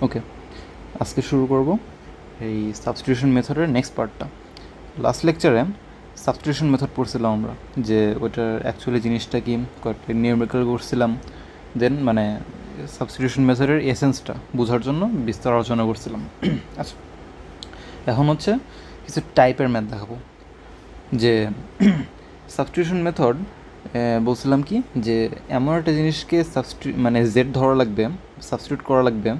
ওকে, আজকে শুরু করব এই সাবস্টিটিউশন মেথডের নেক্সট পার্টটা। লাস্ট লেকচারে সাবস্টিটিউশন মেথড পড়ছিলাম আমরা, যে ওইটার অ্যাকচুয়ালি জিনিসটা কি, কয়েকটা নিউমেরিক্যাল করছিলাম, দেন মানে সাবস্টিটিউশন মেথডের এসেন্সটা বোঝার জন্য বিস্তার আলোচনা করছিলাম। আচ্ছা, এখন হচ্ছে কিছু টাইপের ম্যাথ দেখাবো। যে সাবস্টিটিউশন মেথড বলছিলাম কি, যে এমন একটা জিনিসকে মানে জেড ধরা লাগবে, সাবস্টিটিউট করা লাগবে,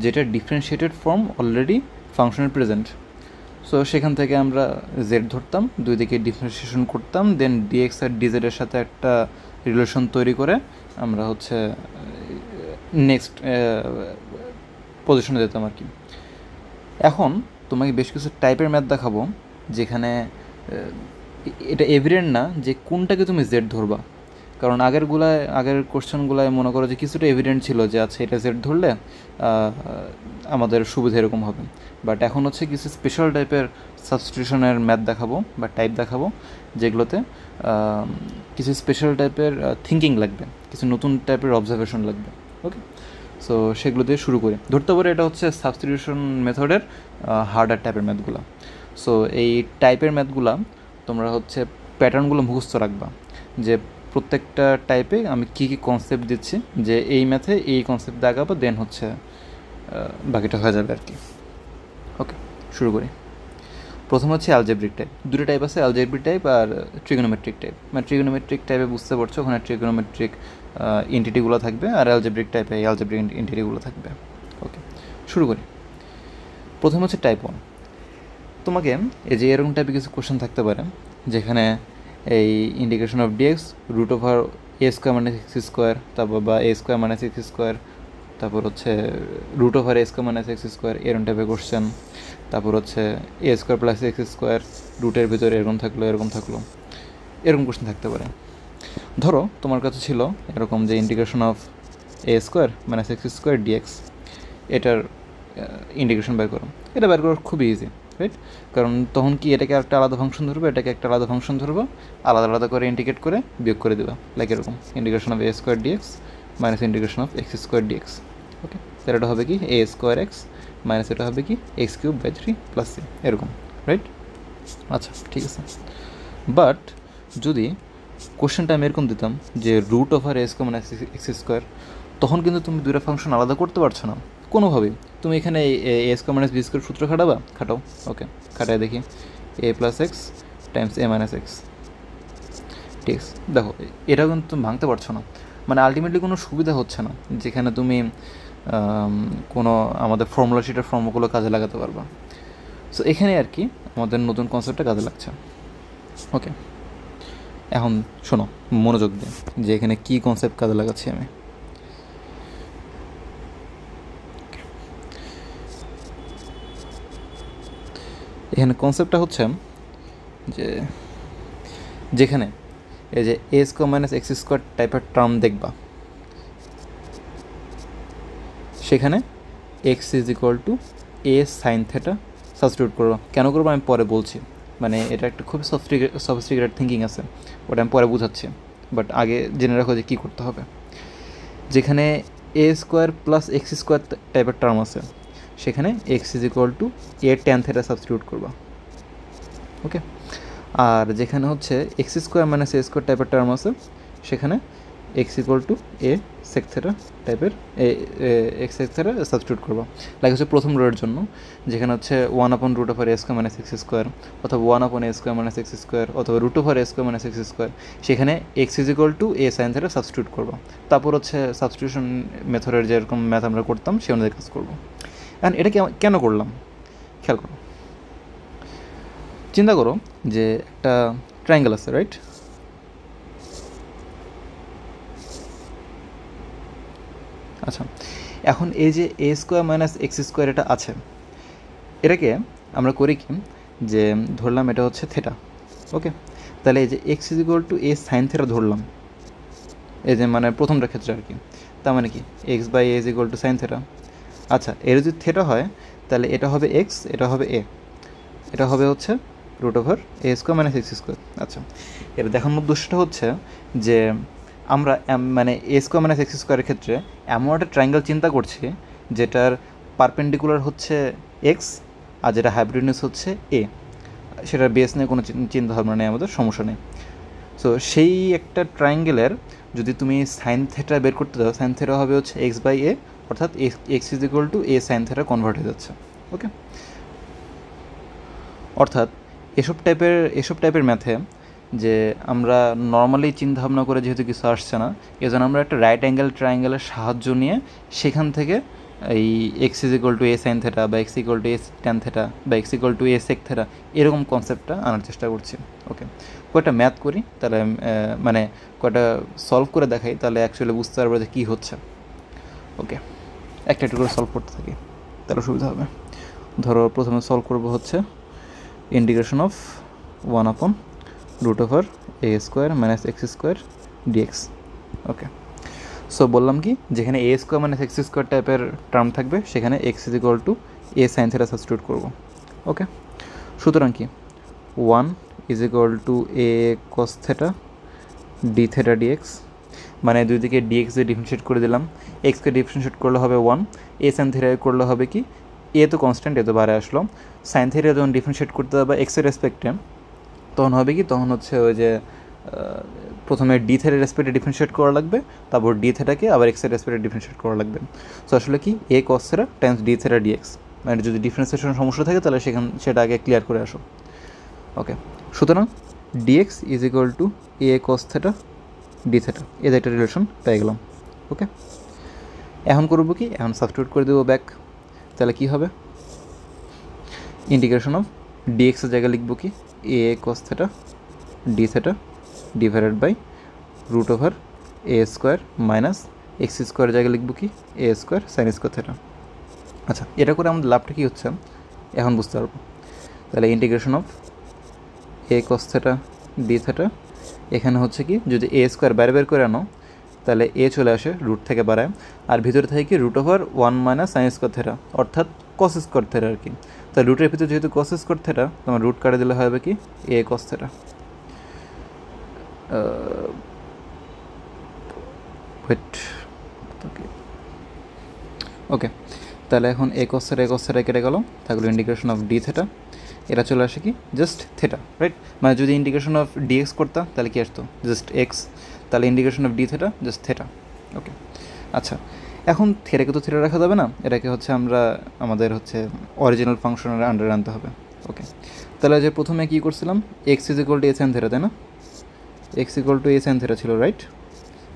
যেটা ডিফারেন্সিয়েটেড ফর্ম অলরেডি ফাংশনের প্রেজেন্ট। সো সেখান থেকে আমরা জেড ধরতাম, দুই দিকে ডিফারেন্সিয়েশন করতাম, দেন ডিএক্স আর ডিজেডের সাথে একটা রিলেশন তৈরি করে আমরা হচ্ছে নেক্সট পজিশনে যেতাম আর কি। এখন তোমাকে বেশ কিছু টাইপের ম্যাথ দেখাবো যেখানে এটা এভিডেন্ট না যে কোনটাকে তুমি জেড ধরবা, কারণ আগের কোশ্চেনগুলায় মনে করো যে কিছুটা এভিডেন্ট ছিল যে আচ্ছা এটা জেড ধরলে আমাদের সুবিধা এরকম হবে। বাট এখন হচ্ছে কিছু স্পেশাল টাইপের সাবস্টিটিউশনের ম্যাথ দেখাবো বা টাইপ দেখাবো, যেগুলোতে কিছু স্পেশাল টাইপের থিঙ্কিং লাগবে, কিছু নতুন টাইপের অবজারভেশন লাগবে। ওকে, সো সেগুলো দিয়ে শুরু করি। ধরতে পারে এটা হচ্ছে সাবস্টিটিউশন মেথডের হার্ডার টাইপের ম্যাথগুলো। সো এই টাইপের ম্যাথগুলো তোমরা হচ্ছে প্যাটার্নগুলো মুখস্থ রাখবা, যে প্রত্যেকটা টাইপে আমি কী কী কনসেপ্ট দিচ্ছি, যে এই ম্যাথে এই কনসেপ্ট দেখাবো, দেন হচ্ছে বাকিটা হয়ে যাবে আর কি। ওকে, শুরু করি। প্রথম হচ্ছে অ্যালজেব্রিক টাইপ। দুটো টাইপ আছে, অ্যালজেব্রিক টাইপ আর ট্রিগোনোমেট্রিক টাইপ। মানে ট্রিগোনোমেট্রিক টাইপে বুঝতে পারছো, ওখানে ট্রিগোনোমেট্রিক এন্টিটিগুলো থাকবে, আর অ্যালজেব্রিক টাইপে অ্যালজেব্রিক এন্টিটিগুলো থাকবে। ওকে, শুরু করি। প্রথম হচ্ছে টাইপ 1। তোমাকে এই যে এরকম টাইপে কিছু কোশ্চেন থাকতে পারে, যেখানে এই integration of dx root over a square minus x square, তারপর বা a square minus x square, তারপর হচ্ছে root over a square minus x square, এরকম টাইপের কোশ্চেন। তারপর হচ্ছে a square plus x square রুটের ভিতরে এরকম থাকলো, এরকম কোশ্চেন থাকতে পারে। ধরো তোমার কাছে ছিল এরকম যে integration of a square minus x square dx, এটার ইন্টিগ্রেশন বের করো। এটা বের করা খুবই ইজি, রাইট? কারণ তখন কি এটাকে একটা আলাদা ফাংশন ধরবো, এটাকে একটা আলাদা ফাংশন ধরবো, আলাদা আলাদা করে ইন্টিগ্রেট করে বিয়োগ করে দেবা, লাইক এরকম integration of a square dx minus integration of x square dx. Okay, তাহলে এটা হবে কি এ স্কোয়ার এক্স মাইনাস এটা হবে কি x cube by 3 plus c, এরকম, রাইট? আচ্ছা, ঠিক আছে। বাট যদি কোশ্চেনটা আমি এরকম দিতাম যে root over a square minus x square, তখন কিন্তু তুমি দুইটা ফাংশন আলাদা করতে পারছো না কোনোভাবেই। তুমি এখানে এ স্কোয়ার মাইনাস বি স্কোয়ার সূত্র খাটাও। ওকে, খাটায় দেখি এ প্লাস এক্স টাইমস এ মাইনাস এক্স। ঠিক আছে, দেখো এটা কিন্তু তুমি ভাঙতে পারছো না, মানে আলটিমেটলি কোনো সুবিধা হচ্ছে না যেখানে তুমি কোনো আমাদের ফর্মুলা শিটের ফর্মগুলো কাজে লাগাতে পারবা। সো এখানে আর কি আমাদের নতুন কনসেপ্টটা কাজে লাগছে। ওকে, এখন শোনো মনোযোগ দিয়ে যে এখানে কী কনসেপ্ট কাজে লাগাচ্ছি আমি। এখানে কনসেপ্টটা হচ্ছে যে যেখানে এই যে এ স্কোয়ার মাইনাস এক্স স্কোয়ার টাইপের টার্ম দেখবা, সেখানে x is equal to a sine theta substitute করবো। কেন করবো আমি পরে বলছি, মানে এটা একটা খুব সফিস্টিকেটেড থিঙ্কিং আছে, ওটা আমি পরে বোঝাচ্ছি। বাট আগে জেনে রাখো যে কী করতে হবে। যেখানে a square plus x square টাইপের টার্ম আছে, সেখানে x is equal to a tan theta substitute করবা। ওকে, আর যেখানে হচ্ছে x square minus a square টাইপের টার্ম আছে, সেখানে x equal to a sec theta টাইপের এক্স সেক থেটা সাবস্টিটিউট করবো। লাইক হচ্ছে প্রথম রোয়ের জন্য, যেখানে হচ্ছে 1/√ a square minus x square, অথবা 1/a square minus x square, অথবা √a square minus x square, সেখানে x is equal to a sine theta substitute করবো। তারপর হচ্ছে সাবস্টিটিউশন মেথডের যেরকম ম্যাথ আমরা করতাম সে অনুযায়ী কাজ করবো। অ্যান্ড এটা কেন করলাম খেয়াল করো, চিন্তা করো যে একটা ট্রায়াঙ্গেল আছে, রাইট? আচ্ছা, এখন এই যে এ স্কোয়ার মাইনাস এক্স স্কোয়ার এটা আছে, এটাকে আমরা করি কি, যে ধরলাম এটা হচ্ছে থেটা। ওকে, তাহলে এই যে x is equal to a sine theta ধরলাম, এই যে মানে প্রথমটার ক্ষেত্রে আর কি। তার মানে কি x by a is equal to sine theta. আচ্ছা, এর যদি থেটা হয় তাহলে এটা হবে এক্স, এটা হবে এ, এটা হবে হচ্ছে √a square minus x square. আচ্ছা, এর দেখানোর উদ্দেশ্যটা হচ্ছে যে আমরা মানে এ স্কোয়ার মাইনাস এক্স স্কোয়ারের ক্ষেত্রে এমন একটা ট্রায়াঙ্গেল চিন্তা করছি যেটার পারপেন্ডিকুলার হচ্ছে এক্স, আর যেটা হাইপোটেনিউজ হচ্ছে এ, সেটার বেস নিয়ে কোনো চিন্তা ভাবনা নেই, আমাদের সমস্যা নেই। সো সেই একটা ট্রায়াঙ্গেলের যদি তুমি সাইন থেটা বের করতে দাও, সাইন থেটা হবে হচ্ছে এক্স বাই এ, অর্থাৎ x is equal to a sine theta convert হয়ে যাচ্ছে। ওকে, অর্থাৎ এসব টাইপের ম্যাথে যে আমরা নর্মালি চিন্তাভাবনা করে যেহেতু কিছু আসছে না, এজন্য আমরা একটা রাইট অ্যাঙ্গেল ট্রায়াঙ্গেলের সাহায্য নিয়ে সেখান থেকে এই x is equal to a sine theta বা x equal to a tan theta বা x equal to a sec theta এরকম কনসেপ্টটা আনার চেষ্টা করছি। ওকে, কয়টা ম্যাথ করি তাহলে, মানে কয়টা সলভ করে দেখাই, তাহলে অ্যাকচুয়ালি বুঝতে পারবো যে কী হচ্ছে। ওকে, একটা একটু করে সলভ করতে থাকি, তাহলে সুবিধা হবে। ধরো প্রথমে সলভ করবো হচ্ছে integration of 1/√a² - x² dx। Okay, so বললাম কি, যেখানে a² - x² টাইপের টার্ম থাকবে সেখানে x is equal two a sine theta substitute করবো। ওকে, সুতরাং কি 1 is equal two a cos theta d theta dx, মানে দুই দিকে dx দিয়ে ডিফারেন্সিয়েট করে দিলাম, এক্সকে ডিফারেন্সিয়েট করলে হবে 1, a সাইন থেটা করলে হবে কি, এ তো কনস্ট্যান্ট, এ তো বাইরে আসলো, সাইন থেটা যখন ডিফারেন্সিয়েট করতে হবে এক্সের রেসপেক্টে, তখন হবে কি, তখন হচ্ছে ওই যে প্রথমে ডি থেটার রেসপেক্টে ডিফারেন্সিয়েট করা লাগবে, তারপর ডি থেটাকে আবার এক্সের রেসপেক্টে ডিফারেন্সিয়েট করা লাগবে। সো আসলে কি a cos theta times d theta dx, মানে যদি ডিফারেন্সিয়েশন সমস্যা থাকে তাহলে সেটা আগে ক্লিয়ার করে আসো। ওকে, সুতরাং dx is equal to a cos theta d theta, এদের একটা রিলেশন পেয়ে গেলাম। ওকে, এখন করবো কি, এখন সাবস্টিটিউট করে দেবো ব্যাক, তাহলে কী হবে, ইন্টিগ্রেশন অফ ডিএক্সের জায়গায় লিখবো কি a cos theta d theta divided by √a² - x² জায়গায় লিখবো কি a² sin² থেটা। আচ্ছা, এটা করে আমাদের লাভটা কী হচ্ছে এখন বুঝতে পারবো। তাহলে integration of A cos theta d theta, এখানে হচ্ছে কি, যদি a² বাইরে বের করে আনো তাহলে এ চলে আসে রুট থেকে বাড়ায়, আর ভিতরে থাকে কি √1 - sin² থেটা, অর্থাৎ cos² থেটা আর কি। তাহলে রুটের ভিতরে যেহেতু cos² থেটা, তোমার রুট কাটে দিলে হবে কি এ cos থেটা। ওকে, তাহলে এখন এ cos থেটা কেটে গেল, থাকলো ইন্টিগ্রেশন অফ ডি থেটা, এটা চলে আসে কি জাস্ট থেটা, রাইট? মানে যদি ইন্টিগ্রেশন অফ ডিএক্স করতাম তাহলে কি আসতো জাস্ট এক্স, তাহলে integration of d theta just theta. Okay, আচ্ছা, এখন থেটাকে তো থেটা রাখা যাবে না, এটাকে হচ্ছে আমরা আমাদের হচ্ছে অরিজিনাল ফাংশনের আন্ডারে আনতে হবে। ওকে, তাহলে যে প্রথমে কী করছিলাম, x is equal to a sine theta, তাই না? X equal to a sine theta ছিল, রাইট?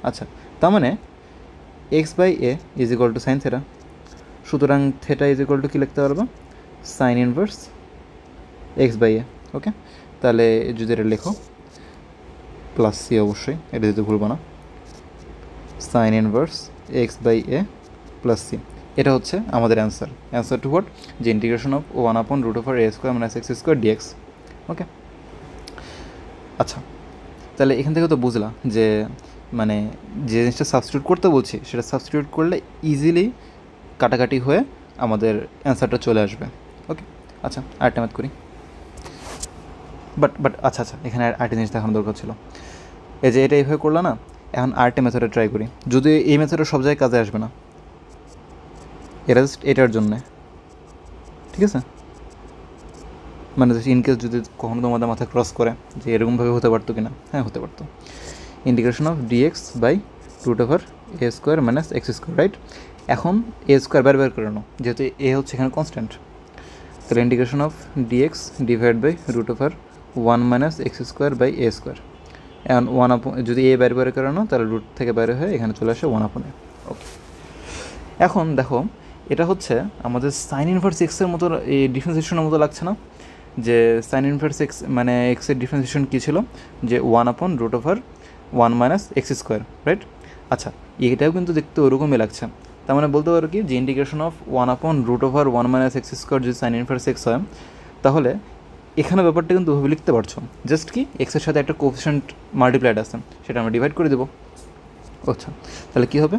আচ্ছা, তার মানে x by a is equal to sine theta, সুতরাং থেটা ইজ ইকুয়াল টু কী লিখতে পারবো, sine inverse x by a. Okay, তাহলে যদি এটা লেখো প্লাস সি, অবশ্যই এটা দিতে ভুলবো না, sine inverse x by a plus c, এটা হচ্ছে আমাদের অ্যান্সার টু হোয়াট, যে integration of 1/√a² - x² dx। Okay, আচ্ছা, তাহলে এখান থেকে তো বুঝলাম যে মানে যে জিনিসটা সাবস্টিটিউট করতে বলছি সেটা সাবস্টিটিউট করলে ইজিলি কাটাকাটি হয়ে আমাদের অ্যান্সারটা চলে আসবে। ওকে, আচ্ছা, আরেকটা ম্যাথ করি, বাট আচ্ছা, এখানে আরেকটা জিনিস দেখানো দরকার ছিল। এই যে এটা এইভাবে করলো না, এখন আরেকটা মেথডে ট্রাই করি, যদি এই মেথডে সব জায়গায় কাজে আসবে না, এটা জাস্ট এটার জন্যে, ঠিক আছে? মানে ইনকেস যদি কখনো তোমাদের মাথায় ক্রস করে যে এরকমভাবে হতে পারতো কি না, হ্যাঁ হতে পারতো। Integration of dx by √a² - x², right? এখন a² বের করে নাও, যেহেতু এ হচ্ছে এখানে কনস্ট্যান্ট, তাহলে integration of dx divide by √1 - x² by a²। এখন 1 যদি এ বাইরে করে নাও তাহলে রুট থেকে বাইরে হয়ে এখানে চলে আসে 1/a। ওকে, এখন দেখো এটা হচ্ছে আমাদের সাইন ইনভার্স এক্সের মতো, এই ডিফারেন্সিয়েশনের মতো লাগছে না? যে সাইন ইনভার্স এক্স মানে এক্সের ডিফারেন্সিয়েশন কী ছিল, যে 1/√1 - x², রাইট? আচ্ছা, এটাও কিন্তু দেখতে ওরকমই লাগছে, তার মানে বলতে পারো কি যে ইন্টিগ্রেশন অফ 1/√1 - x² যদি সাইন ইনভার্স এক্স হয়, তাহলে এখানে ব্যাপারটা কিন্তু ওভাবে লিখতে পারছো, জাস্ট কি এক্সের সাথে একটা কোএফিশিয়েন্ট মাল্টিপ্লাইড আছে, সেটা আমরা ডিভাইড করে দেবো। আচ্ছা, তাহলে কী হবে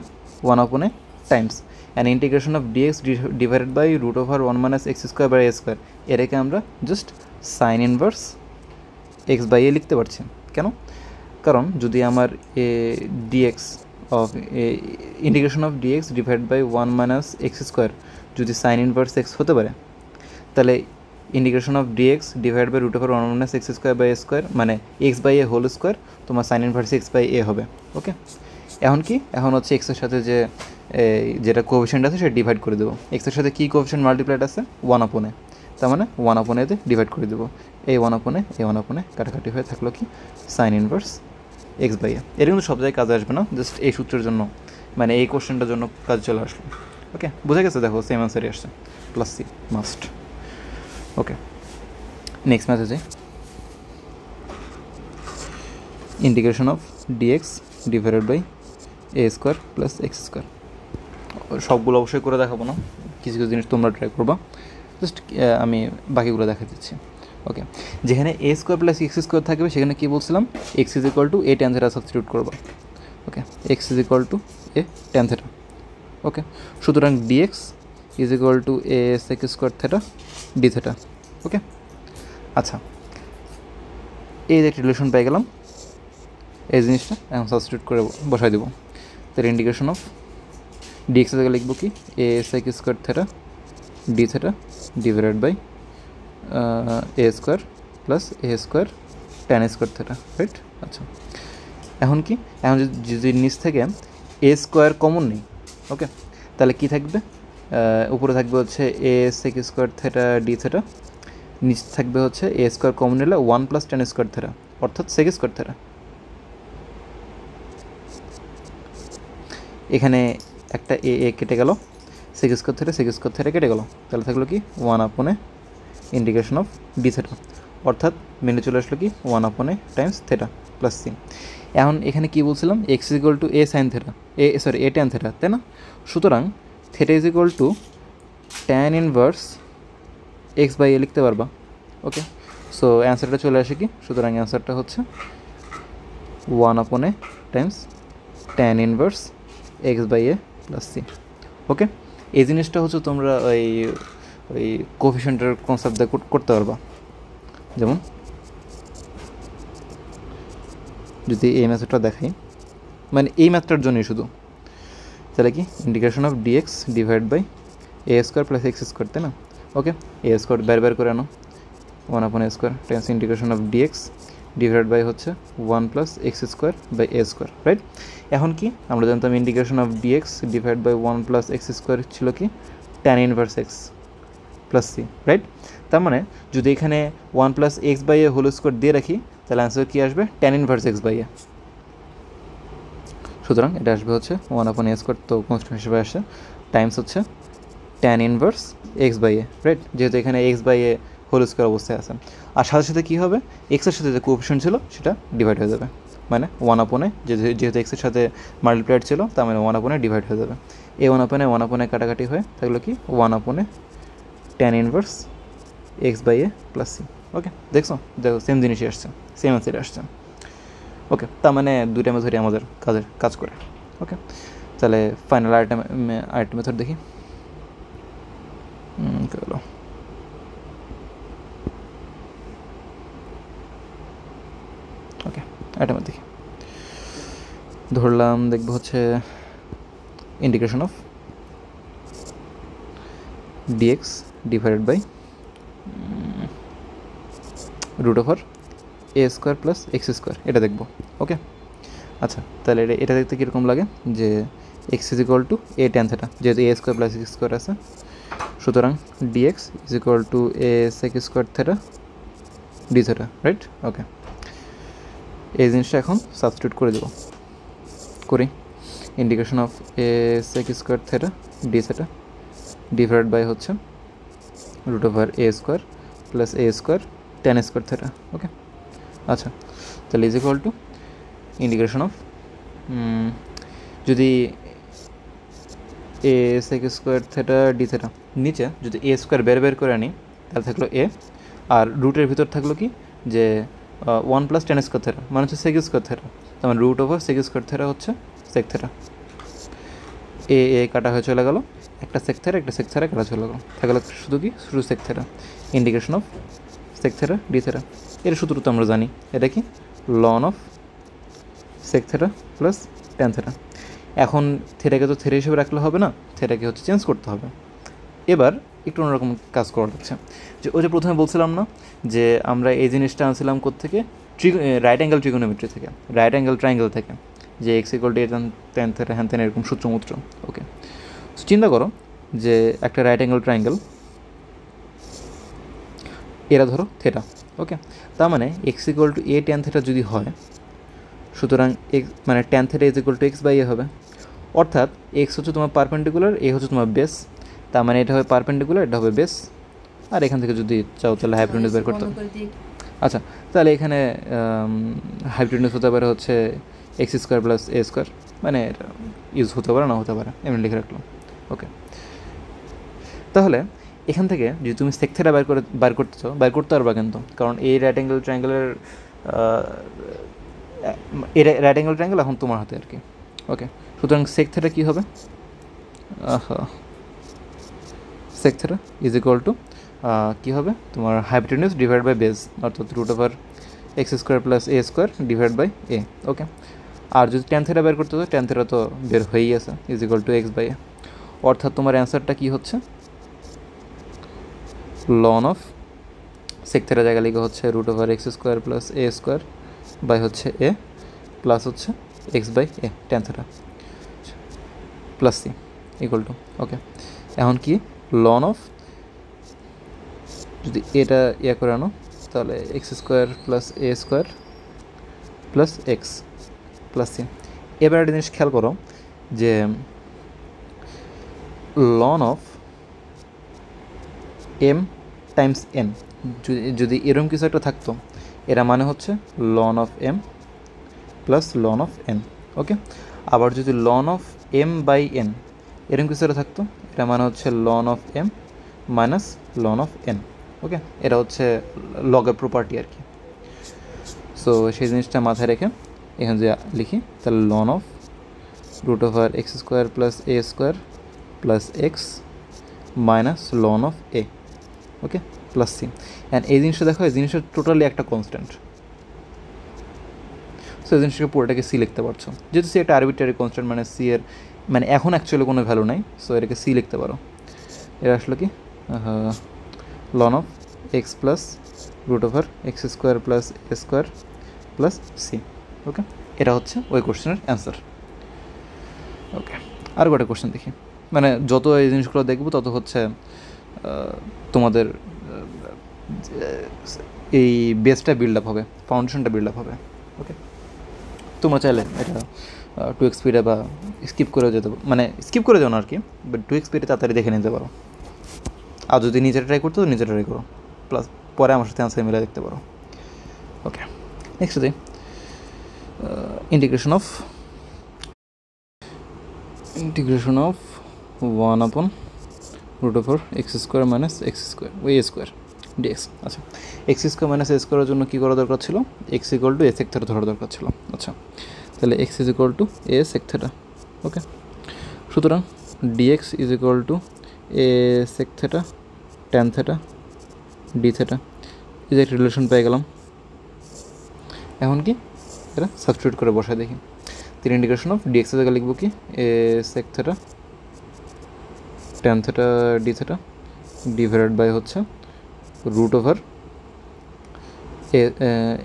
1/a times an integration of dx divided by √1 - x² by a², এটাকে আমরা just sine inverse x by a লিখতে পারছি। কেন? কারণ যদি আমার dx of integration of dx divide by 1 minus x square যদি সাইন ইনভার্স এক্স হতে পারে, তাহলে integration of dx divide by root over 1 minus x square by a square মানে x by a whole square তোমার sign inverse x by a হবে। ওকে, এখন কি, এখন হচ্ছে এক্সের সাথে যে যেটা কোএফিশিয়েন্ট আছে সেটা ডিভাইড করে দেবো। এক্সের সাথে কী কোএফিশিয়েন্ট মাল্টিপ্লাইড আছে 1 আপন এ, তার মানে 1 আপন এতে ডিভাইড করে দেবো। এই 1 আপন এ এই 1 আপন এ কাটাকাটি হয়ে থাকলো কি সাইন ইনভার্স এক্স বাই এ। এটা কিন্তু সব জায়গায় কাজে আসবে না, জাস্ট এই সূত্রের জন্য মানে এই কোশ্চেনটার জন্য কাজ চলে আসলো। ওকে, বোঝা গেছে? দেখো সেম অ্যান্সারই আসছে, plus c must. Okay, next ম্যাথে যাই। Integration of dx divided by a square plus x square. সবগুলো অবশ্যই করে দেখাবো না, কিছু কিছু জিনিস তোমরা ট্রাই করবা, জাস্ট আমি বাকিগুলো দেখা দিচ্ছি। ওকে, যেখানে a square plus x square থাকবে সেখানে কী বলছিলাম, x is equal to a tan theta substitute করবা। Okay, x is equal to a tan theta. Okay, সুতরাং dx is equal to a sec square theta d theta. Okay, আচ্ছা, এই যে একটা রিলেশন পেয়ে গেলাম, এই জিনিসটা এখন সাবস্টিটিউট করে বসাই দেবো। তার ইন্টিগ্রেশন অফ ডিএক্স থেকে লিখবো কি a sec square theta d theta divided by a square plus a square tan square theta, right? আচ্ছা, এখন কি, এখন যদি নিচ থেকে এ স্কোয়ার কমন নেই, ওকে, তাহলে কি থাকবে, উপরে থাকবে হচ্ছে a sec square theta d theta, নিচ থাকবে হচ্ছে এ স্কোয়ার কমন নিলে 1 প্লাস ট্যান স্কোয়ার থেটা অর্থাৎ সেক স্কোয়ার থেটা। এখানে একটা এ এ কেটে গেল, সেক স্কোয়ার থেটা কেটে গেল, তাহলে থাকলো কি 1 আপনে ইন্টিগ্রেশন অফ ডি থেটা, অর্থাৎ মেনে চলে আসলো কি 1 upon a Times theta plus c. এখন এখানে কী বলছিলাম, x is equal to a sine theta, a tan theta, তাই না? সুতরাং theta is equal to tan inverse x by a লিখতে পারবা। ওকে, সো অ্যান্সারটা চলে আসে কি, সুতরাং অ্যান্সারটা হচ্ছে 1 upon a times tan inverse x by a plus c. Okay, এই জিনিসটা হচ্ছে তোমরা ওই কোএফিশিয়েন্টের কনসেপ্ট দিয়ে করতে পারবা। যেমন যদি এই ম্যাথডটা দেখাই, মানে এই ম্যাথটার জন্যই শুধু, তাহলে কি integration of dx divide by a square plus x square, তাই না? ওকে, এ স্কোয়ার বের করে আনো, 1 upon a square times integration of dx divide by হচ্ছে 1 plus x square by a square, right? এখন কি আমরা জানতাম integration of dx divide by 1 plus x square ছিল কি tan inverse x plus c, right? তার মানে যদি এখানে 1 plus x by a whole square দিয়ে রাখি, তাহলে অ্যান্সার কী আসবে, tan inverse x by a. সুতরাং এটা আসবে হচ্ছে 1 আপন এ স্কোয়ার, তো কনস্ট্যান্ট হিসেবে আসে, টাইমস হচ্ছে tan inverse x by a, right? যেহেতু এখানে x by a whole square অবস্থায় আছে, আর সাথে সাথে কী হবে, এক্সের সাথে যে কোএফিশিয়েন্ট ছিল সেটা ডিভাইড হয়ে যাবে, মানে 1 আপনে যেহেতু এক্সের সাথে মাল্টিপ্লাইড ছিল, তার মানে 1 আপনে ডিভাইড হয়ে যাবে। এই 1 আপনে কাটাকাটি হয়ে থাকলো কি 1 upon a tan inverse x by a plus c. Okay, দেখো সেম জিনিসই আসছে, সেম অ্যান্সারই আসছে। ওকে, তার মানে দুইটা মেথডই আমাদের কাজ করে। ওকে, তাহলে ফাইনাল আরেকটা মেথড দেখি। গেলো, ওকে, আরেকটা মেথড দেখি। ধরলাম দেখবো হচ্ছে integration of dx divided by root over a square plus x square, এটা দেখবো। ওকে, আচ্ছা, তাহলে এটা দেখতে কীরকম লাগে, যে x is equal to a tan theta, যেহেতু a square plus x square আছে, সুতরাং dx is equal to a sec square theta d theta, right? Okay, এই জিনিসটা এখন সাবস্টিটিউট করে দেবো, করি। Integration of a sec square theta d theta divide by হচ্ছে root over a square plus a square tan square theta. Okay, আচ্ছা, তাহলে is equal to integration of, যদি a sec square theta d theta, নিচে যদি এ square বের করে আনি, তাহলে থাকলো এ, আর রুটের ভিতর থাকলো কি যে 1 প্লাস ট্যান স্কোয়ার থেটা, মানে হচ্ছে সেক স্কোয়ার থেটা, তার মানে root over sec square theta হচ্ছে সেক থেটা। এ কাটা হয়ে চলে গেল, একটা সেক থেটা কাটা চলে গেল, থাকলো শুধু কি শুধু sec theta. Integration of sec theta d theta, এর সূত্র তো আমরা জানি, এটা কি ln of sec theta plus tan theta. এখন থেটাকে তো থেটা হিসেবে রাখলে হবে না, থেটাকে হচ্ছে চেঞ্জ করতে হবে। এবার একটু অন্যরকম কাজ করা যাচ্ছে, যে ওই যে প্রথমে বলছিলাম না যে আমরা এই জিনিসটা আনছিলাম কোত্থেকে, রাইট অ্যাঙ্গেল ট্রিগোনোমেট্রি থেকে, রাইট অ্যাঙ্গেল ট্রায়াঙ্গেল থেকে, যে x equal two tan theta হ্যান ত্যান এরকম সূত্রমূত্র। ওকে, চিন্তা করো যে একটা রাইট অ্যাঙ্গেল ট্রায়াঙ্গেল, এরা ধরো থেটা। ওকে, তার মানে x equal to a tan theta যদি হয়, সুতরাং এক্স মানে tan theta is equal to x by a হবে। অর্থাৎ এক্স হচ্ছে তোমার পারপেন্ডিকুলার, এ হচ্ছে তোমার বেস, তার মানে এটা হবে পারপেন্ডিকুলার, এটা হবে বেস। আর এখান থেকে যদি চাও তাহলে হাইপোটেনিউজ বের করতে হবে। আচ্ছা, তাহলে এখানে হাইপোটেনিউজ হতে পারে হচ্ছে x square plus a square, মানে এটা ইউজ হতে পারে না হতে পারে, এমনি লিখে রাখলাম। ওকে, তাহলে এখান থেকে যদি তুমি সেক থেটা বার করতে চাও, বার করতে পারবা কিন্তু, কারণ এই রাইট অ্যাঙ্গেল ট্রায়াঙ্গেলের এই রাইট অ্যাঙ্গেল ট্রায়াঙ্গেল এখন তোমার হাতে আর কি। ওকে, সুতরাং সেক থেটা কী হবে, sec theta is equal to কী হবে তোমার হাইপোটেনিউজ ডিভাইড বাই বেস, অর্থাৎ root over x square plus a square divide by a. Okay, আর যদি tan থেটা বের করতে হয়, tan থেটা তো বের হয়েই আছে, is equal to x by a. অর্থাৎ তোমার অ্যান্সারটা কী হচ্ছে, লন অফ সেক থেটা জায়গা লিখে হচ্ছে root over x square plus a square by হচ্ছে এ প্লাস হচ্ছে x by a tan theta plus c equal to. Okay, এখন কি লন অফ, যদি এটা ইয়ে করে আনো তাহলে x square plus a square plus x plus c. এবার একটা জিনিস খেয়াল করো যে ln of m times n, যদি এরকম কিছু একটা থাকতো, এরা মানে হচ্ছে ln of m plus ln of n. Okay, আবার যদি ln of m by n এরকম কিছু একটা থাকতো, এটা মানে হচ্ছে ln of m minus ln of n. Okay, এটা হচ্ছে লগের প্রপার্টি আর কি। সো সেই জিনিসটা মাথায় রেখে এখানে যে লিখি, তাহলে ln of root over x square plus a square plus x minus ln of a. Okay, plus c. And এই জিনিসটা দেখো, এই জিনিসটা টোটালি একটা কনস্ট্যান্ট। সো এই জিনিসটাকে পুরোটাকে সি লিখতে পারছো, যেহেতু সি একটা আরবিট্রারি কনস্ট্যান্ট, মানে সি এর মানে এখন অ্যাকচুয়ালি কোনো ভ্যালু নাই, সো এটাকে সি লিখতে পারো। এটা আসলে কি ln of x plus root over x square plus a square plus c. Okay, এটা হচ্ছে ওই কোশ্চেনের অ্যান্সার। ওকে, আর কটা কোশ্চেন দেখি, মানে যত এই জিনিসগুলো দেখবো তত হচ্ছে তোমাদের এই বেসটা বিল্ড আপ হবে, ফাউন্ডেশনটা বিল্ড আপ হবে। ওকে, তোমরা চাইলে এটা 2x স্পিডে বা স্কিপ করেও যেতে পারো, মানে স্কিপ করে যাও না আর কি, বাট 2x স্পিডে তাড়াতাড়ি দেখে নিতে পারো। আর যদি নিজে ট্রাই করতে তো নিজে ট্রাই করো, প্লাস পরে আমার সাথে আনসার মিলে দেখতে পারো। ওকে, নেক্সট দিই integration of 1 root over x square minus x square ওই এ স্কোয়ার ডিএক্স। আচ্ছা, এক্স স্কোয়ার মাইনাস এ স্কোয়ারের জন্য কী করা দরকার ছিল, x equal to a sec theta ধরা দরকার ছিল। আচ্ছা, তাহলে x is equal to a sec theta. Okay, সুতরাং dx is equal to a sec theta tan theta d theta, এই যে একটা রিলেশন পেয়ে গেলাম। এখন কি এটা সাবস্টিটিউট করে বসায় দেখি, তিন ইন্টিগ্রেশন অফ ডিএক্সের জায়গায় লিখবো কি a sec theta tan theta d theta divided by হচ্ছে root over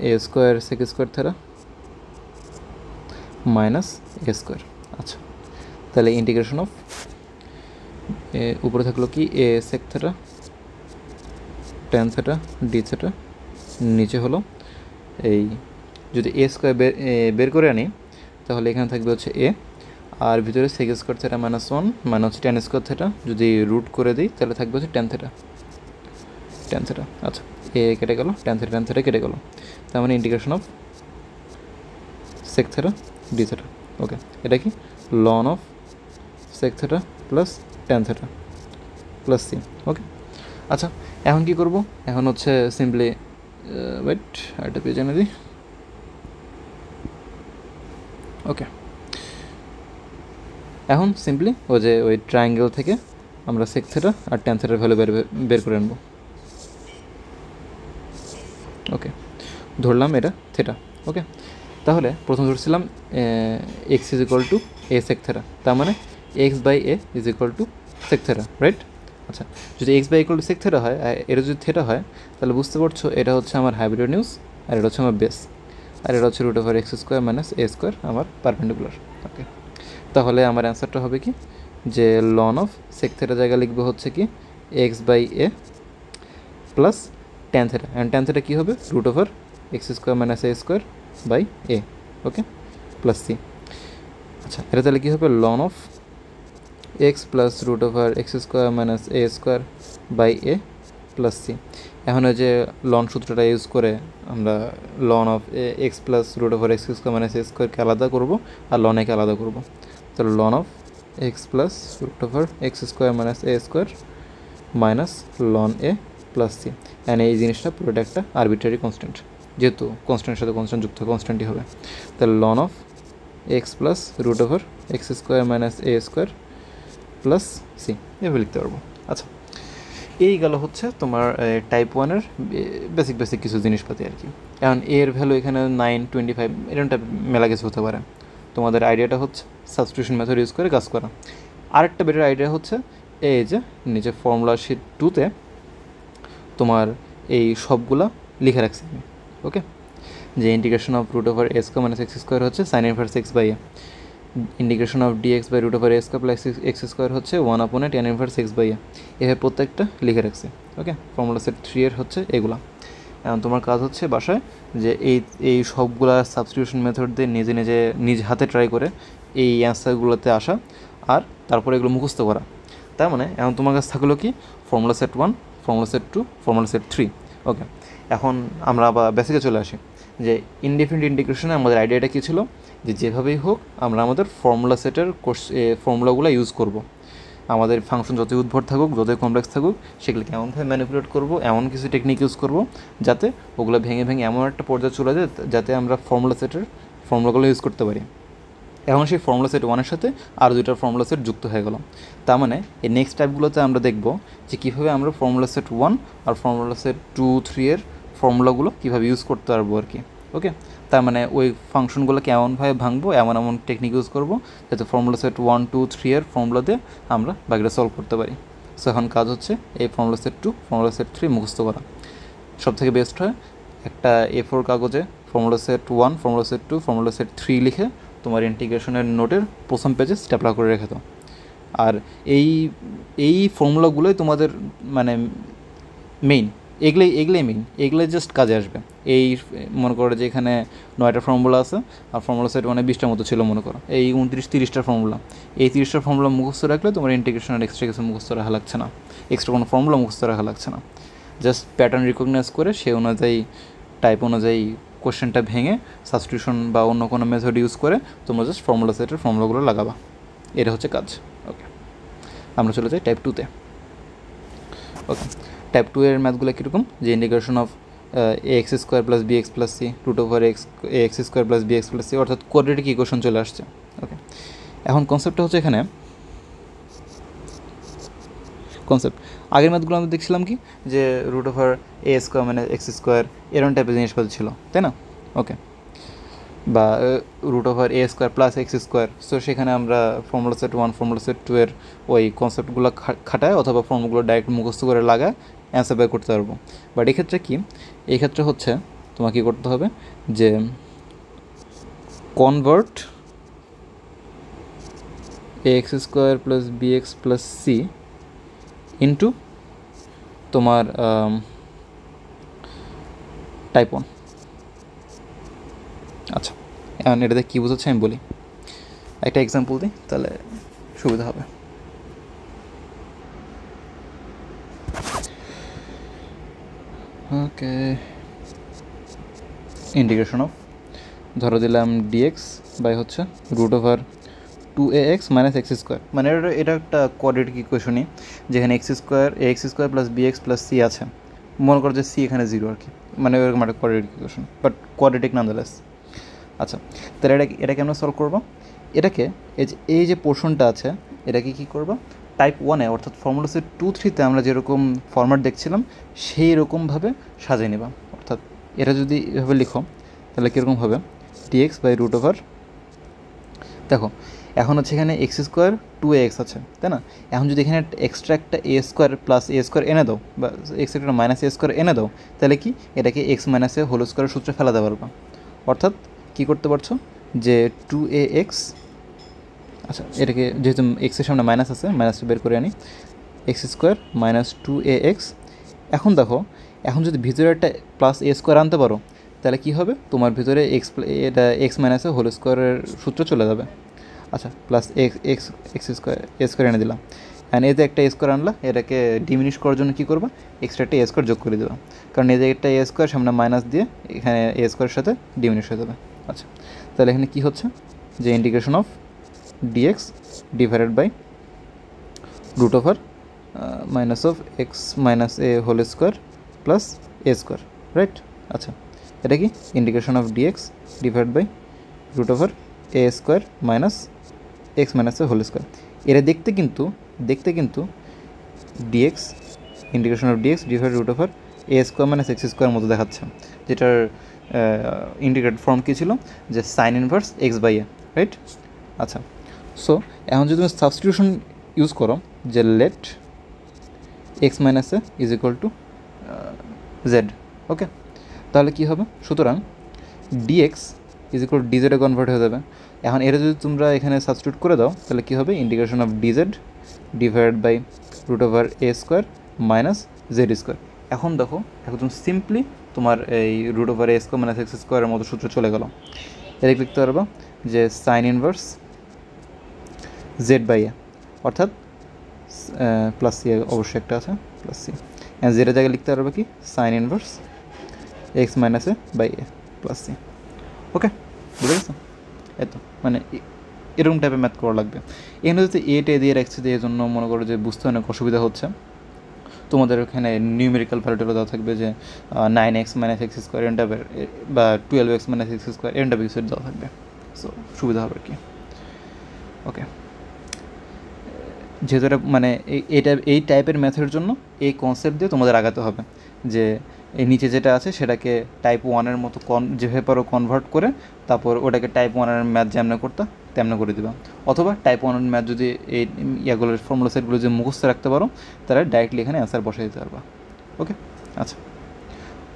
a square sec square theta minus a square. আচ্ছা, তাহলে ইন্টিগ্রেশন অফ উপরে থাকলো কি a sec theta tan theta d theta, নিচে হলো এই যদি এ স্কোয়ার বের করে আনি তাহলে এখানে থাকবে হচ্ছে এ, আর ভিতরে সেক স্কোয়ার থেটা মাইনাস 1 মানে হচ্ছে ট্যান স্কোয়ার থেটা, যদি রুট করে দিই তাহলে থাকবে হচ্ছে ট্যান থেটা। আচ্ছা, এ কেটে গেল, ট্যান থেটা কেটে গেল, তার মানে integration of sec theta d theta. Okay, এটা কি ln of sec theta plus tan theta plus c. Okay, আচ্ছা, এখন কি করব, এখন হচ্ছে সিম্পলি ওয়েট আরেকটা পেজ এনে দিই। ওকে, এখন সিম্পলি ওই ট্রায়াঙ্গেল থেকে আমরা সেক থেটা আর ট্যান থেটার ভ্যালু বের করে আনবো। ওকে, ধরলাম এটা থেটা। ওকে, তাহলে প্রথম ধরছিলাম x is equal to a sec theta, তার মানে x by a is equal to sec theta, right? আচ্ছা, যদি x by equal to sec theta হয়, এটা যদি থেটা হয়, তাহলে বুঝতে পারছো এটা হচ্ছে আমার হাইপোটেনিউজ, আর এটা হচ্ছে আমার বেস, আর এটা হচ্ছে root over x square minus a square আমার পারপেন্ডিকুলার। ওকে, তাহলে আমার অ্যান্সারটা হবে কি, যে লন অফ সেক থেটা জায়গা লিখবে হচ্ছে কি x by a plus tan theta, and tan theta কী হবে, root over x square minus a square by a, okay, plus c. আচ্ছা, এটা তাহলে কী হবে, ln of x plus root over x square minus a square by a plus c. এখন ওই যে লন সূত্রটা ইউজ করে আমরা ln of x plus root over x square minus a স্কোয়ারকে আলাদা করবো আর লন একে আলাদা করবো, তাহলে ln of x plus root over x square minus a square minus ln a plus c. And এই জিনিসটা পুরোটা একটা আরবিট্রারি কনস্ট্যান্ট, যেহেতু কনস্ট্যান্টের সাথে কনস্ট্যান্ট যুক্ত কনস্ট্যান্টই হবে, তাহলে ln of x plus root over x square minus a square plus c এভাবে লিখতে পারবো। আচ্ছা, এই গেল হচ্ছে তোমার টাইপ ওয়ানের বেসিক কিছু জিনিসপাতি আর কি। এখন এর ভ্যালু এখানে 9, 25 এরকমটা মেলা কিছু হতে পারে। তোমাদের আইডিয়াটা হচ্ছে সাবস্টিটিউশন মেথড ইউজ করে কাজ করা। আরেকটা বেটার আইডিয়া হচ্ছে এই যে নিচে ফর্মুলা শিট 2তে তোমার এই সবগুলা লিখে রাখছি আমি, ওকে, যে integration of root over a square minus x square হচ্ছে sine inverse x by a, integration of dx by root over a square plus x square হচ্ছে 1/a tan inverse x by a, এভাবে প্রত্যেকটা লিখে রাখছি, ওকে। Formula set 3 এর হচ্ছে এগুলা। এখন তোমার কাজ হচ্ছে বাসায় যে এই সবগুলা সাবস্টিটিউশন মেথড দিয়ে নিজ হাতে ট্রাই করে এই অ্যান্সারগুলোতে আসা, আর তারপরে এগুলো মুখস্থ করা। তার মানে এখন তোমার কাছে থাকলো কি, formula set 1, formula set 2, formula set 3, ওকে। এখন আমরা আবার বেসিকে চলে আসি, যে ইনডিফিনিট ইন্টিগ্রেশনে আমাদের আইডিয়াটা কী ছিল, যে যেভাবেই হোক আমরা আমাদের ফর্মুলা সেটের ফর্মুলাগুলো ইউজ করব। আমাদের ফাংশন যতই উদ্ভট থাকুক, যতই কমপ্লেক্স থাকুক, সেগুলোকে এমনভাবে ম্যানিপুলেট করব, এমন কিছু টেকনিক ইউজ করব যাতে ওগুলো ভেঙে এমন একটা পর্যায়ে চলে যায় যাতে আমরা ফর্মুলা সেটের ফর্মুলাগুলো ইউজ করতে পারি। এখন সেই ফর্মুলা সেট 1-এর সাথে আর 2টার ফর্মুলা সেট যুক্ত হয়ে গেল। তার মানে এই নেক্সট টাইপগুলোতে আমরা দেখব যে কীভাবে আমরা ফর্মুলা সেট 1 আর ফর্মুলা সেট 2, 3 এর ফর্মুলাগুলো কীভাবে ইউজ করতে পারবো আর কি, ওকে। তার মানে ওই ফাংশনগুলোকে এমনভাবে ভাঙবো, এমন টেকনিক ইউজ করবো যাতে ফর্মুলা সেট 1, 2, 3 এর ফর্মুলাতে আমরা বাকিটা সলভ করতে পারি। সো এখন কাজ হচ্ছে এই ফর্মুলা সেট 2, ফর্মুলা সেট 3 মুখস্থ করা। সব থেকে বেস্ট হয় একটা A4 কাগজে formula set 1, formula set 2, formula set 3 লিখে তোমার ইন্টিগ্রেশনের নোটের প্রথম পেজে স্ট্যাপলার করে রেখে দাও। আর এই ফর্মুলাগুলোই তোমাদের মানে মেইন, এগুলোই মেইন, এগুলোই জাস্ট কাজে আসবে। এই মনে করো যে এখানে 9টা ফর্মুলা আছে, আর ফর্মুলা সেট 1-এ 20টার মতো ছিল মনে করো, এই 29-30টার ফর্মুলা। এই 30টার ফর্মুলা মুখস্থ রাখলে তোমার ইন্টিগ্রেশনের এক্সট্রা কিছু মুখস্থ রাখা লাগছে না, এক্সট্রা কোনো ফর্মুলা মুখস্থ রাখা লাগছে না। জাস্ট প্যাটার্ন রিকগনাইজ করে সে অনুযায়ী টাইপ অনুযায়ী কোশ্চেনটা ভেঙে সাবস্টিটিউশন বা অন্য কোনো মেথড ইউজ করে তোমরা জাস্ট ফর্মুলা সেটের ফর্মুলাগুলো লাগাবা, এটা হচ্ছে কাজ, ওকে। আমরা চলে যাই টাইপ 2-তে, ওকে। টাইপ 2 এর ম্যাথগুলো কীরকম, যে integration of x square plus b x plus c root over x square plus b x plus c, অর্থাৎ কোয়াড্রেটিক ইকুয়েশন চলে আসছে, ওকে। এখন কনসেপ্টটা হচ্ছে এখানে আগের ম্যাথগুলো আমরা দেখছিলাম কি, যে রুট ওভার এ স্কোয়ার মানে এক্স স্কোয়ার এরকম টাইপের জিনিসপত্র ছিল, তাই না, ওকে, বা root over a square plus x square. So সেখানে আমরা ফর্মুলা সেট 1, ফর্মুলা সেট 2 এর ওই কনসেপ্টগুলো খাটায় অথবা ফর্মুলাগুলো ডাইরেক্ট মুখস্থ করে লাগায় অ্যান্সার বের করতে পারবো। বাট এক্ষেত্রে কি, এই ক্ষেত্রে হচ্ছে তোমাকে কী করতে হবে, যে convert a x square plus b x plus c into তোমার টাইপ 1। আচ্ছা, এখন এটাতে কী বোঝাচ্ছে আমি বলি, একটা এক্সাম্পল দিই তাহলে সুবিধা হবে। ওকে, ইন্টিগ্রেশন অফ ধরো দিলাম ডিএক্স বাই হচ্ছে root over 2ax minus x square, মানে এটা একটা কোয়াড্রেটিক ইকুয়েশনই, যেখানে x square plus bx plus c আছে। মনে করো যে সি এখানে 0 আর কি, মানে ওরকম একটা কোয়াড্রেটিক ইকুয়েশন, বাট কোয়াড্রেটিক নানদালেস। আচ্ছা, তাহলে এটা কেমন সলভ করবো, এটাকে এই যে পোর্শনটা আছে এটাকে কী করবো, টাইপ 1-এ অর্থাৎ ফর্মুলা সেট 2, 3-তে আমরা যেরকম ফরম্যাট দেখছিলাম সেই রকমভাবে সাজিয়ে নেবা। অর্থাৎ এটা যদি এভাবে লিখো তাহলে কীরকম হবে, ডিএক্স বাই রুট ওভার, দেখো এখন হচ্ছে এখানে এক্স স্কোয়ার 2ax আছে, তাই না? এখন যদি এখানে এক্সট্রা একটা এ স্কোয়ার প্লাস এ স্কোয়ার এনে দাও, বা এক্স একটা মাইনাস এ স্কোয়ার এনে দাও, তাহলে কি এটাকে এক্স মাইনাস এ হোল স্কোয়ারের সূত্রে ফেলাতে পারবা। অর্থাৎ কী করতে পারছো যে 2ax, আচ্ছা এটাকে যেহেতু এক্সের সামনে মাইনাস আছে, মাইনাসটা বের করে আনি, এক্স স্কোয়ার মাইনাস 2ax। এখন দেখো, এখন যদি ভিতরে একটা প্লাস এ স্কোয়ার আনতে পারো, তাহলে কী হবে, তোমার ভিতরে এটা এক্স মাইনাসে হোল স্কোয়ারের সূত্র চলে যাবে। আচ্ছা, plus x x x square a square এনে দিলাম, অ্যান্ড এতে একটা এ স্কোয়ার আনলা, এটাকে ডিমিনিশ করার জন্য কী করবা, এক্সট্রা একটা এ স্কোয়ার যোগ করে দেবা, কারণ এতে একটা এ স্কোয়ার সামনে মাইনাস দিয়ে এখানে এ স্কোয়ারের সাথে ডিমিনিশ হয়ে যাবে। আচ্ছা, তাহলে এখানে কী হচ্ছে যে integration of dx divided by root over minus of x minus a whole square plus a square, right? আচ্ছা, এটা কি integration of dx divide by root over a square minus x minus a whole square. এরা দেখতে কিন্তু dx integration of dx divide root over a square minus x square মতো দেখাচ্ছে, যেটার integrate form কী ছিল, যে sine inverse x by a, right? আচ্ছা, সো এখন যদি তুমি সাবস্টিটিউশন ইউজ করো যে let x minus a is equal to z, okay, তাহলে কী হবে, সুতরাং ডিএক্স ইজ ইকুয়াল ডিজেডে কনভার্ট হয়ে যাবে। এখন এটা যদি তোমরা এখানে সাবস্টিটিউট করে দাও, তাহলে কী হবে, integration of dz divide by root over a square minus z square. এখন দেখো, একদম সিম্পলি তোমার এই root over a square minus x স্কোয়ারের মতো সূত্র চলে গেল। এটা লিখতে পারবা যে sine inverse z by a, অর্থাৎ প্লাস সি অবশ্যই একটা আছে, প্লাস সি, জেডের জায়গায় লিখতে পারবে কি sine inverse x minus a by a plus c. Okay, বুঝে গেছো? এতো মানে এরকম টাইপের ম্যাথ করা লাগবে। এখানে যদি এটে দিয়ে রাখছে, যে এই জন্য মনে করো যে বুঝতে অনেক অসুবিধা হচ্ছে। তোমাদের ওখানে নিউমেরিক্যাল ভ্যালুটা দেওয়া থাকবে যে 9x minus x square N টাইপের, বা 12x minus x square N টাইপের কিছু দেওয়া থাকবে, সো সুবিধা হবে আর কি। ওকে, যেহেতু এটা মানে এই টাইপের ম্যাথের জন্য এই কনসেপ্ট দিয়ে তোমাদের আগাতে হবে, যে এই নিচে যেটা আছে সেটাকে টাইপ 1-এর মতো যেভাবে পারো কনভার্ট করে তারপর ওটাকে টাইপ 1-এর ম্যাথ যেমন করতে তেমন করে দেবা। অথবা টাইপ 1-এর ম্যাথ যদি এই ইয়াগুলোর ফর্মুলা সেটগুলো যে মুখস্থ রাখতে পারো, তাহলে ডাইরেক্টলি এখানে অ্যান্সার বসে দিতে পারবা। ওকে, আচ্ছা,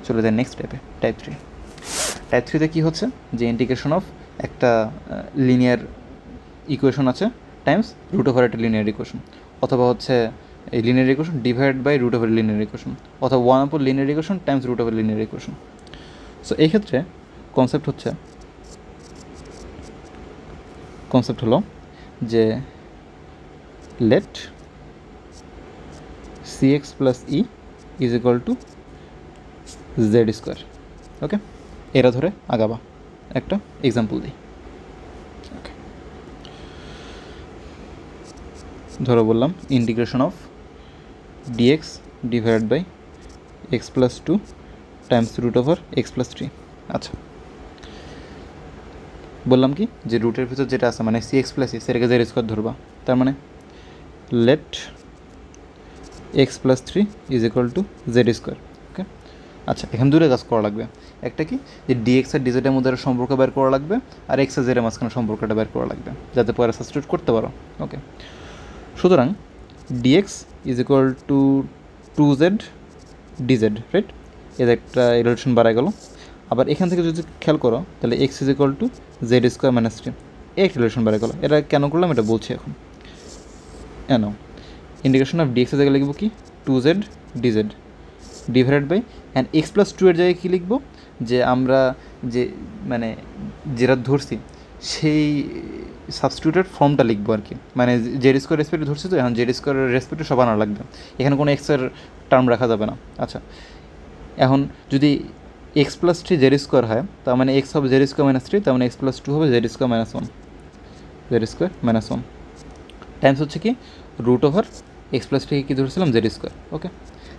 চলে যায় নেক্সট টাইপে, টাইপ 3। টাইপ 3-তে কী হচ্ছে, যে ইন্টিগ্রেশন অফ একটা লিনিয়ার ইকুয়েশন আছে টাইমস রুট ওভার একটা লিনিয়ার ইকুয়েশন, অথবা হচ্ছে এই linear equation divide by root over linear equation, অথবা 1/4 linear equation times root over linear equation. So এই ক্ষেত্রে কনসেপ্ট হলো যে let c x plus e is equal to z square. Okay, এরা ধরে আগাবা, একটা এক্সাম্পল দিই। ধরো বললাম integration of dx divide by x plus 2 Times root over x plus 3। আচ্ছা, বললাম কি যে রুটের ভিতর যেটা আছে মানে সি এক্স প্লাস ই, সেটাকে জেড স্কোয়ার ধরবা, তার মানে let x plus 3 is equal to z square. Okay, আচ্ছা, এখানে দূরে কাজ করা লাগবে। একটা কি, যে ডিএক্স আর ডিজেডের মধ্যে সম্পর্ক বের করা লাগবে, আর এক্স আর জেডের মাঝখানে সম্পর্কটা বের করা লাগবে, যাতে পরে সাবস্টিটিউট করতে পারো। ওকে, সুতরাং dx is equal to 2z dz, right? এর একটা রিলেশন বাড়ায় গেল। আবার এখান থেকে যদি খেয়াল করো, তাহলে x is equal to z square minus 3, এক রিলেশন বাড়ায় গেল। এটা কেন করলাম এটা বলছি এখন। কেন ইন্টিগ্রেশন অফ ডিএক্সের জায়গায় লিখবো কি 2z dz divided by, and x plus 2 এর জায়গায় কী লিখবো, যে আমরা যে মানে যেটা ধরছি সেই সাবস্টিটিউটেড ফর্মটা লিখবো আর কি, মানে জেড স্কোয়ার রেসপেক্টে ধরছি, তো এখন জেড স্কোয়ারের রেসপেক্টে সব আনা লাগবে, এখানে কোনো এক্সের টার্ম রাখা যাবে না। আচ্ছা, এখন যদি এক্স প্লাস 3 জেড স্কোয়ার হয়, তার মানে এক্স হবে জেড স্কোয়ার মাইনাস 3, তার মানে এক্স প্লাস 2 হবে Z square minus 1, Z square minus 1 times হচ্ছে কি রুট ওভার এক্স প্লাস 3 কী ধরেছিলাম জেড স্কোয়ার। ওকে,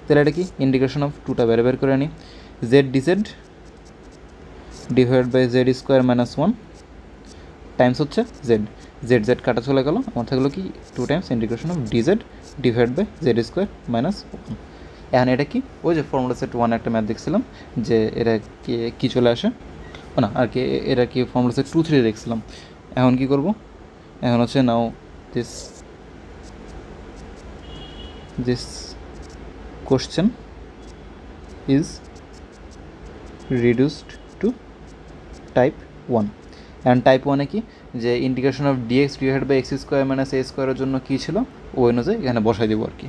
তাহলে এটা কি ইন্টিগ্রেশন অফ 2টা বের করে আনি, z dz divide by z square minus 1 times হচ্ছে জেড, জেড জেড কাটা চলে গেল, আমার থাকলো কি 2 times integration of dz divide by z square minus 1। এখন এটা কি, ওই যে ফর্মুলা সেট 1 একটা ম্যাথ দেখছিলাম, যে এরা কী চলে আসে, ও না আর কি, এরা কি ফর্মুলা সেট 2-3 দেখছিলাম। এখন কি করব, এখন হচ্ছে now this question is reduced to type 1 and type 1-এ কি যে integration of dx divided by x square minus a স্কোয়ারের জন্য কী ছিল ওই অনুযায়ী এখানে বসাই দেবো আর কি।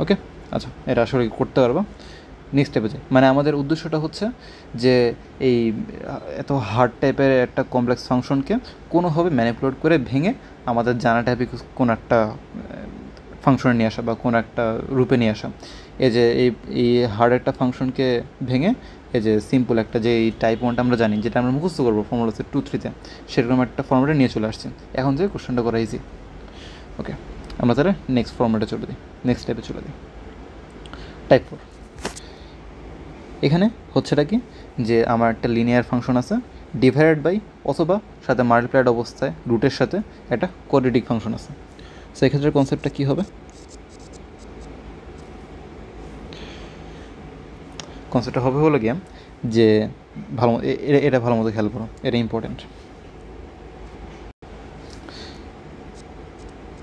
ওকে, আচ্ছা, এটা আসলে করতে পারবো। নেক্সট স্টেপে যাই। মানে আমাদের উদ্দেশ্যটা হচ্ছে যে এই এত হার্ড টাইপের একটা কমপ্লেক্স ফাংশনকে কোনোভাবে ম্যানিপুলেট করে ভেঙে আমাদের জানা টাইপে কোনো একটা ফাংশনে নিয়ে আসা বা কোনো একটা রূপে নিয়ে আসা। এই যে এই হার্ড একটা ফাংশনকে ভেঙে এই যে সিম্পল একটা যে এই টাইপ 1টা আমরা জানি, যেটা আমরা মুখস্থ করবো ফর্মুলা আছে 2-3-তে, সেরকম একটা ফর্মেটে নিয়ে চলে আসছি। এখন থেকে কোশ্চেনটা করা ইজি। ওকে, আমরা তাহলে নেক্সট ফর্মেটে চলে দিই, নেক্সট টাইপে চলে দিই। টাইপ 4 এখানে হচ্ছেটা কি যে আমার একটা লিনিয়ার ফাংশন আছে ডিভাইডেড বাই অথবা সাথে মাল্টিপ্লাইড অবস্থায় রুটের সাথে একটা কোয়াড্রেটিক ফাংশন আছে। সেই ক্ষেত্রে কনসেপ্টটা কী হবে? কনসেপ্টটা হবে হলো গিয়ে যে ভালো এটা ভালো মতো খেয়াল করো, এটা important.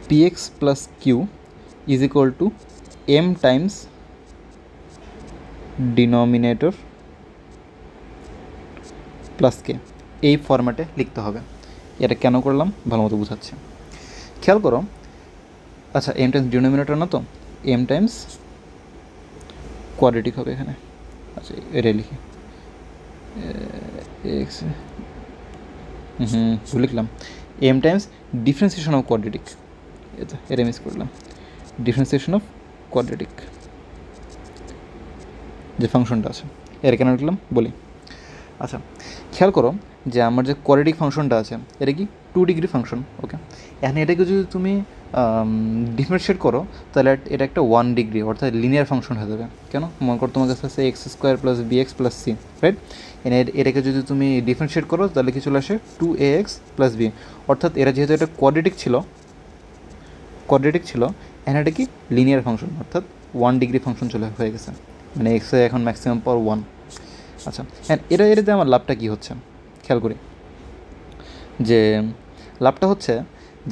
px plus q is equal to m times denominator plus k, এই ফরম্যাটে লিখতে হবে। এটা কেন করলাম ভালো মতো বুঝাচ্ছি, খেয়াল করো। আচ্ছা, এম টাইমস ডিনোমিনেটর না তো, এম টাইমস কোয়াড্রেটিক হবে এখানে। আচ্ছা, এটা লিখি এক্স লিখলাম m times differentiation of quadratic, এটা মিস করলাম, ডিফারেন্সিয়েশন অফ কোয়াড্রেটিক যে ফাংশনটা আছে, এর কেন লিখলাম বলি। আচ্ছা, খেয়াল করো যে আমার যে কোয়াড্রেটিক ফাংশনটা আছে এটা কি 2 ডিগ্রি ফাংশন। ওকে, এখন এটাকে যদি তুমি ডিফারেন্সিয়েট করো তাহলে এটা একটা 1 ডিগ্রি অর্থাৎ লিনিয়ার ফাংশন হয়ে যাবে। কেন? মনে করো তোমার কাছে আছে x square plus b x plus c, right? এটাকে যদি তুমি ডিফারেন্সিয়েট করো তাহলে কি চলে আসে 2ax প্লাস বি, অর্থাৎ এরা যেহেতু এটা কোয়াড্রেটিক ছিল এখন এটা কি লিনিয়ার ফাংশন অর্থাৎ 1 ডিগ্রি ফাংশন হয়ে গেছে, মানে এক্সে এখন ম্যাক্সিমাম পাওয়ার 1। আচ্ছা, হ্যাঁ, এটাতে আমার লাভটা কী হচ্ছে খেয়াল করি, যে লাভটা হচ্ছে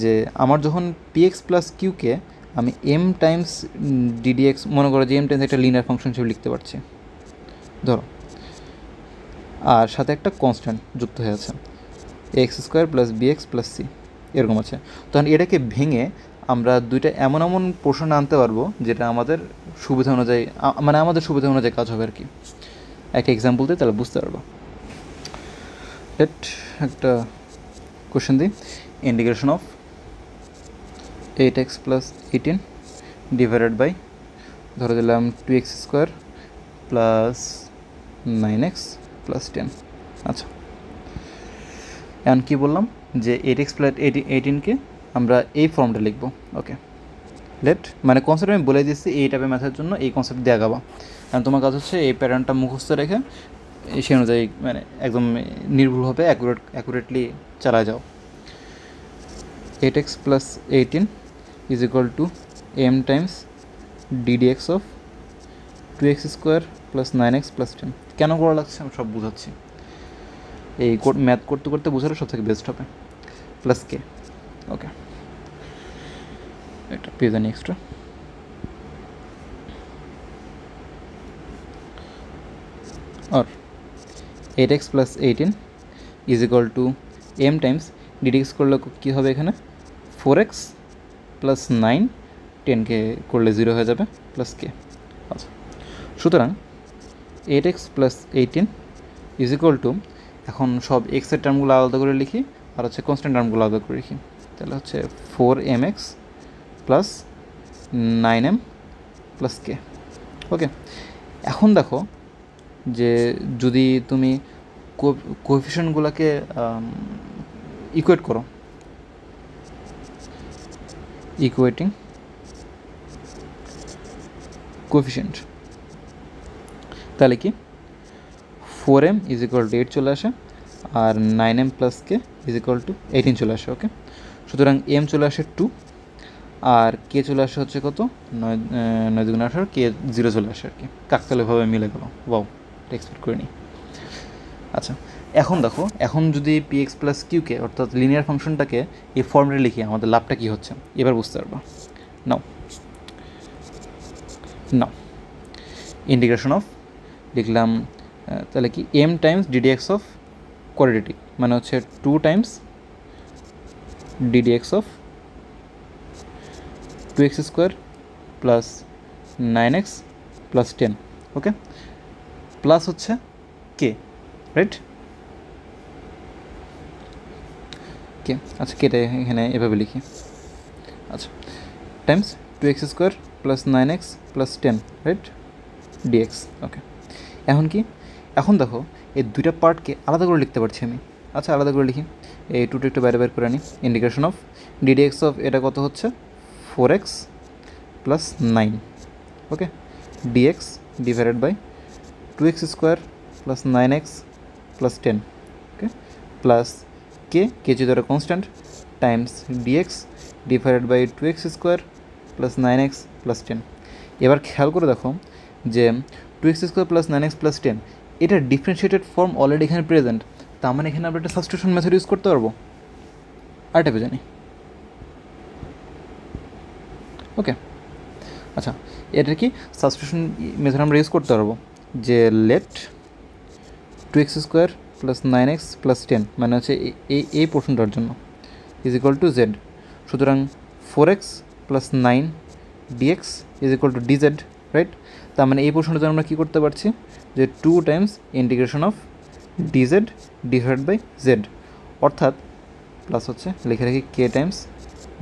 যে আমার যখন পিএক্স প্লাস কিউকে আমি এম টাইমস ডিডিএক্স মনে করো যে এম টাইমস একটা লিনিয়ার ফাংশন হিসেবে লিখতে পারছি ধরো, আর সাথে একটা কনস্ট্যান্ট যুক্ত হয়ে আছে x square plus bx plus c এরকম আছে, তখন এটাকে ভেঙে আমরা দুইটা এমন পোর্শন আনতে পারবো যেটা আমাদের সুবিধা অনুযায়ী মানে আমাদের সুবিধা অনুযায়ী কাজ হবে আর কি। একটা এক্সাম্পল দিই তাহলে বুঝতে পারবো। একটা কোশ্চেন দিই, integration of 8x plus 18 divided by ধরে দিলাম 2x square plus 9x plus 10। আচ্ছা, এখন কী বললাম যে 8x প্লাস 18কে আমরা এই ফর্মটা লিখব। ওকে, মানে কনসেপ্ট আমি বলে দিচ্ছি এই টাইপের ম্যাথের জন্য এই কনসেপ্ট দেওয়া গাবা, কারণ তোমার কাজ হচ্ছে এই প্যাটার্নটা মুখস্থ রেখে সেই অনুযায়ী মানে একদম নির্ভুলভাবে অ্যাকুরেটলি চালা যাও। 8x plus 18 is equal to m times d dx of 2x square plus 9x plus 10। কেন করা লাগছে আমি সব বুঝাচ্ছি, এই ম্যাথ করতে করতে বোঝালে সব থেকে বেস্ট হবে। প্লাস কে, ওকে, এটা পেয়ে জানি এক্সট্রা। और 8x plus 18 is equal to m times d dx করলে কী হবে এখানে 4x প্লাস 9, 10কে করলে 0 হয়ে যাবে প্লাস কে। আচ্ছা, সুতরাং 8x plus 18 is equal to, এখন সব এক্সের টার্মগুলো আলাদা করে লিখি আর হচ্ছে কনস্ট্যান্ট টার্মগুলো আলাদা করে লিখি, তাহলে হচ্ছে 4mx plus 9m plus k. ওকে, এখন দেখো যে যদি তুমি কোএফিশিয়েন্টগুলোকে ইকুয়েট করো, ইকুয়েটিং কোএফিশিয়েন্ট, তাহলে কি 4m ইজ ইকুয়াল টু 8 চলে আসে আর 9m plus K is equal two 18 চলে আসে। ওকে, সুতরাং m চলে আসে 2 আর কে চলে আসে হচ্ছে কত 9 2 18, কে 0 চলে আসে আর কি, কাকতালীয়ভাবে মিলে গেল। ওয়াও, এক্সপেক্ট করিনি। আচ্ছা, এখন দেখো, এখন যদি পি এক্স প্লাস কিউকে অর্থাৎ লিনিয়ার ফাংশনটাকে এই ফর্মে লিখি আমাদের লাভটা কী হচ্ছে এবার বুঝতে পারবো। নাও নাও ইন্টিগ্রেশন অফ লিখলাম তাহলে কি m times d dx of quadratic মানে হচ্ছে 2 times d dx of 2x square plus 9x plus 10, okay, plus হচ্ছে কে, রাইট, কে। আচ্ছা, কেটা এখানে এভাবে লিখি, আচ্ছা, times 2x square plus 9x plus 10, right, dx, okay. এখন কি, এখন দেখো এই দুইটা পার্টকে আলাদা করে লিখতে পারছি আমি। আচ্ছা, আলাদা করে লিখি, এই টুটা একটু বাইরে বের করে নিই। ইন্টিগ্রেশন অফ ডিডিএক্স অফ এটা কত হচ্ছে 4x plus 9, okay, dx divided by 2x square plus 9x plus 10, okay, plus k যদি একটা constant times dx divided by 2x square plus 9x plus 10। এবার খেয়াল করে দেখো যে 2x square plus 9x plus 10 এটার ডিফারেন্সিয়েটেড ফর্ম অলরেডি এখানে present, তার মানে এখানে আমরা একটা সাবস্টিটিউশন মেথড ইউজ করতে পারবো। আরেকটা পেয়ে জানি, ওকে। আচ্ছা, এটা কি সাবস্টিটিউশন মেথড আমরা ইউজ করতে পারবো যে late 2x square plus 9x plus 10 মানে হচ্ছে এই পোর্শনটার জন্য ইজ ইকুয়াল টু জেড। সুতরাং 4x plus 9 dx is equal to dz, right. তার মানে এই পোর্শনটার জন্য আমরা কী করতে পারছি যে 2 times integration of dz divide by z, অর্থাৎ প্লাস হচ্ছে লিখে রাখি k times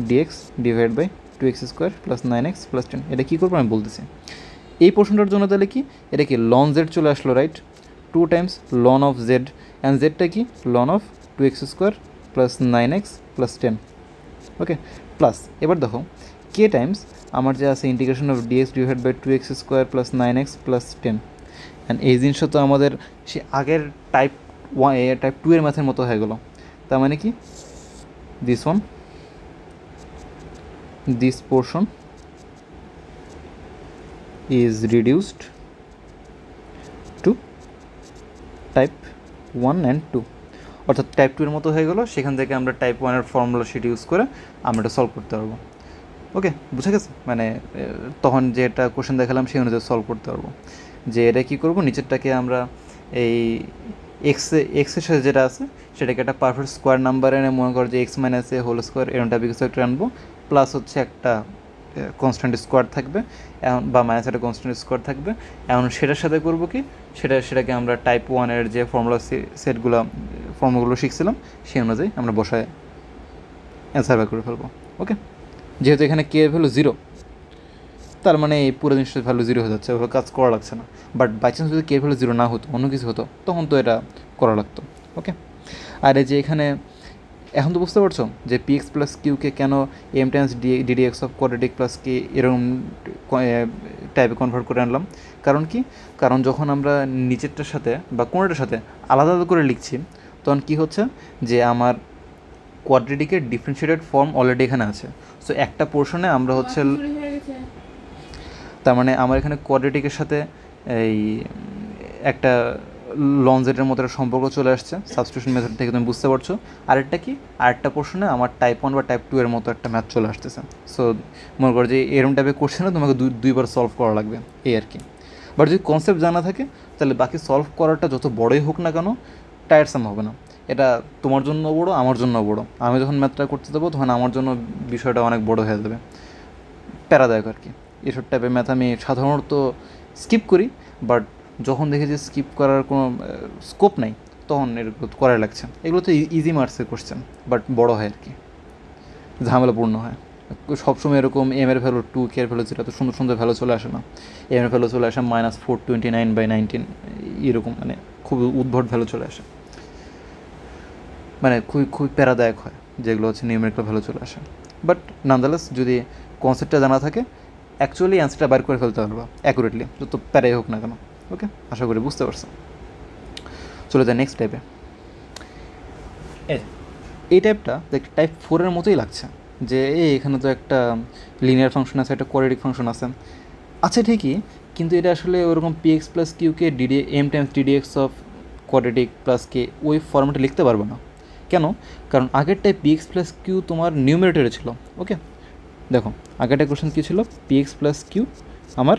dx divide by 2x square plus 9x plus 10। এটা কী করবো আমি বলতেছি, এই পোর্শনটার জন্য তাহলে কি এটা কি লন জেড চলে আসলো, right, 2 times ln of z, and জেডটা কি ln of 2x square plus 9x plus 10, okay, plus এবার দেখো কে টাইমস আমার যে আছে integration of dx divide by 2x square plus 9x plus 10, and এই জিনিসটা তো আমাদের সে আগের টাইপ 2 এর ম্যাথের মতো হয়ে গেল। তার মানে কি this portion is reduced to type 1 and 2, অর্থাৎ টাইপ 2 এর মতো হয়ে গেলো। সেখান থেকে আমরা টাইপ 1 এর ফর্মুলা শিট ইউজ করে আমরা এটা সলভ করতে পারবো, ওকে, বুঝে গেছে। মানে তখন যে একটা কোশ্চেন দেখালাম সেই অনুযায়ী সলভ করতে পারবো। যে এটা কী করবো, নিচেরটাকে আমরা এই এক্সের সাথে যেটা আছে সেটাকে একটা পারফেক্ট স্কোয়ার নাম্বার এনে মনে করো যে x minus a whole square এরকমটা কিছু একটা আনবো, প্লাস হচ্ছে একটা কনস্ট্যান্ট স্কোয়ার থাকবে এখন, বা মাইনাস একটা কনস্ট্যান্ট স্কোয়ার থাকবে। এখন সেটার সাথে করবো কি, সেটাকে আমরা টাইপ 1 এর যে ফর্মুলাগুলো শিখছিলাম সেই অনুযায়ী আমরা বসায় অ্যান্সার বের করে ফেলবো, ওকে। যেহেতু এখানে কে ভ্যালু 0, তার মানে এই পুরো জিনিসটার ভ্যালু 0 হয়ে যাচ্ছে, ওভাবে কাজ করা লাগছে না। বাট বাই চান্স যদি কে ভ্যালু 0 না হতো, অন্য কিছু হতো, তখন তো এটা করা লাগতো, ওকে। আর এই যে এখানে এখন তো বুঝতে পারছো যে পি এক্স প্লাস কিউকে কেন m times d dx of quadratic plus k এরকম টাইপে কনভার্ট করে আনলাম। কারণ কি, কারণ যখন আমরা নিচেরটার সাথে বা কোনোটার সাথে আলাদা আলাদা করে লিখছি তখন কি হচ্ছে যে আমার কোয়াড্রেটিকের ডিফারেন্সিয়েটেড ফর্ম অলরেডি এখানে আছে। সো একটা পোর্শনে আমরা হচ্ছে, তার মানে আমার এখানে কোয়াড্রেটিকের সাথে এই একটা লনজেটের মতো একটা সম্পর্ক চলে আসছে সাবস্টিটিউশন মেথড থেকে, তুমি বুঝতে পারছো। আরেকটা কি, আরেকটা পোর্শনে আমার টাইপ 1 বা টাইপ 2 এর মতো একটা ম্যাথ চলে আসতেছে। সো মনে করো যে এরকম টাইপের কোশ্চেনে তোমাকে দুইবার সলভ করা লাগবে, এই আর কি। বাট যদি কনসেপ্ট জানা থাকে তাহলে বাকি সলভ করাটা যত বড়ই হোক না কেন টায়ারসাম হবে না। এটা তোমার জন্য বড়ো, আমার জন্য বড়ো। আমি যখন ম্যাথটা করতে দেবো তখন আমার জন্য বিষয়টা অনেক বড়ো হয়ে যাবে, প্যারাদায়ক আর কি। এসব টাইপের ম্যাথ আমি সাধারণত স্কিপ করি, বাট যখন দেখি যে স্কিপ করার কোনো স্কোপ নাই তখন এগুলো করাই লাগছে। এগুলো তো ইজি মার্কসের কোশ্চেন, বাট বড়ো হয় আর কি, ঝামেলাপূর্ণ হয়। সবসময় এরকম এম এর ভ্যালু 2, কে এর ভ্যালু 0 তো সুন্দর সুন্দর ভ্যালু চলে আসে না। এম এর ভ্যালু চলে আসে -429/19, এরকম মানে খুব উদ্ভট ভ্যালু চলে আসে, মানে খুবই প্যারাদায়ক হয় যেগুলো হচ্ছে নিউমেরিক্যাল ভ্যালু চলে আসে। বাট নানদালেস যদি কনসেপ্টটা জানা থাকে অ্যাকচুয়ালি অ্যান্সারটা বাইর করে ফেলতে পারবা অ্যাকুরেটলি, যত প্যারাই হোক না কেন, ওকে। আশা করি বুঝতে পারছো। চলে যায় নেক্সট টাইপে। এই টাইপটা দেখতে টাইপ 4 এর মতোই লাগছে, যে এখানে তো একটা লিনিয়ার ফাংশন আছে, একটা কোয়াড্রেটিক ফাংশন আছে, আচ্ছা ঠিকই, কিন্তু এটা আসলে ওরকম পি এক্স প্লাস কিউকে m times d dx of quadratic plus k ওই ফর্মেটে লিখতে পারবে না। কেন? কারণ আগেরটায় px প্লাস কিউ তোমার নিউমারেটরে ছিল। ওকে, দেখো আগেরটা কোশ্চেন কী ছিল, px প্লাস কিউ আমার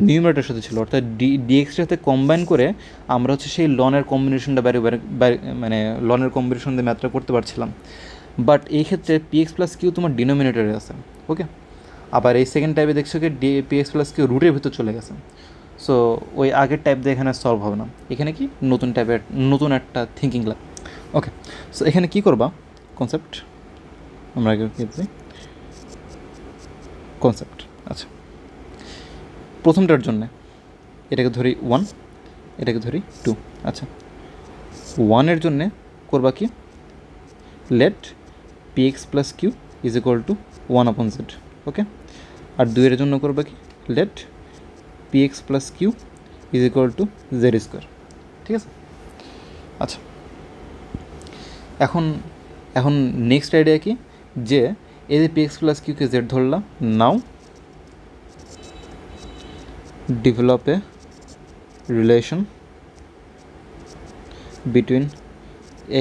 নিউমারেটরের সাথে ছিল, অর্থাৎ ডিএক্সের সাথে কম্বাইন করে আমরা হচ্ছে সেই লনের কম্বিনেশনটা মানে লনের কম্বিনেশন দিয়ে ম্যাথটা করতে পারছিলাম। বাট এই ক্ষেত্রে পিএক্স প্লাস কিউ তোমার ডিনোমিনেটরে আছে। ওকে, আবার এই সেকেন্ড টাইপে দেখছো কি পিএক্স প্লাস কিউ রুটের ভিতর চলে গেছে। সো ওই আগের টাইপ দিয়ে এখানে সলভ হবে না, এখানে কি নতুন টাইপের নতুন একটা থিঙ্কিং লাগে। ওকে, সো এখানে কী করবা, কনসেপ্ট আমরা আগে কনসেপ্ট। আচ্ছা, প্রথমটার জন্যে এটাকে ধরি 1, এটাকে ধরি 2। আচ্ছা, 1-এর জন্যে করবা কি, let px plus q is equal to 1/z। Okay, আর 2-এর জন্য করবা কি, let px plus q is equal to z square. ঠিক আছে? আচ্ছা, এখন নেক্সট আইডিয়া কি, যে এই যে px প্লাস কিউকে জেড ধরলাম, নাও develop a relation between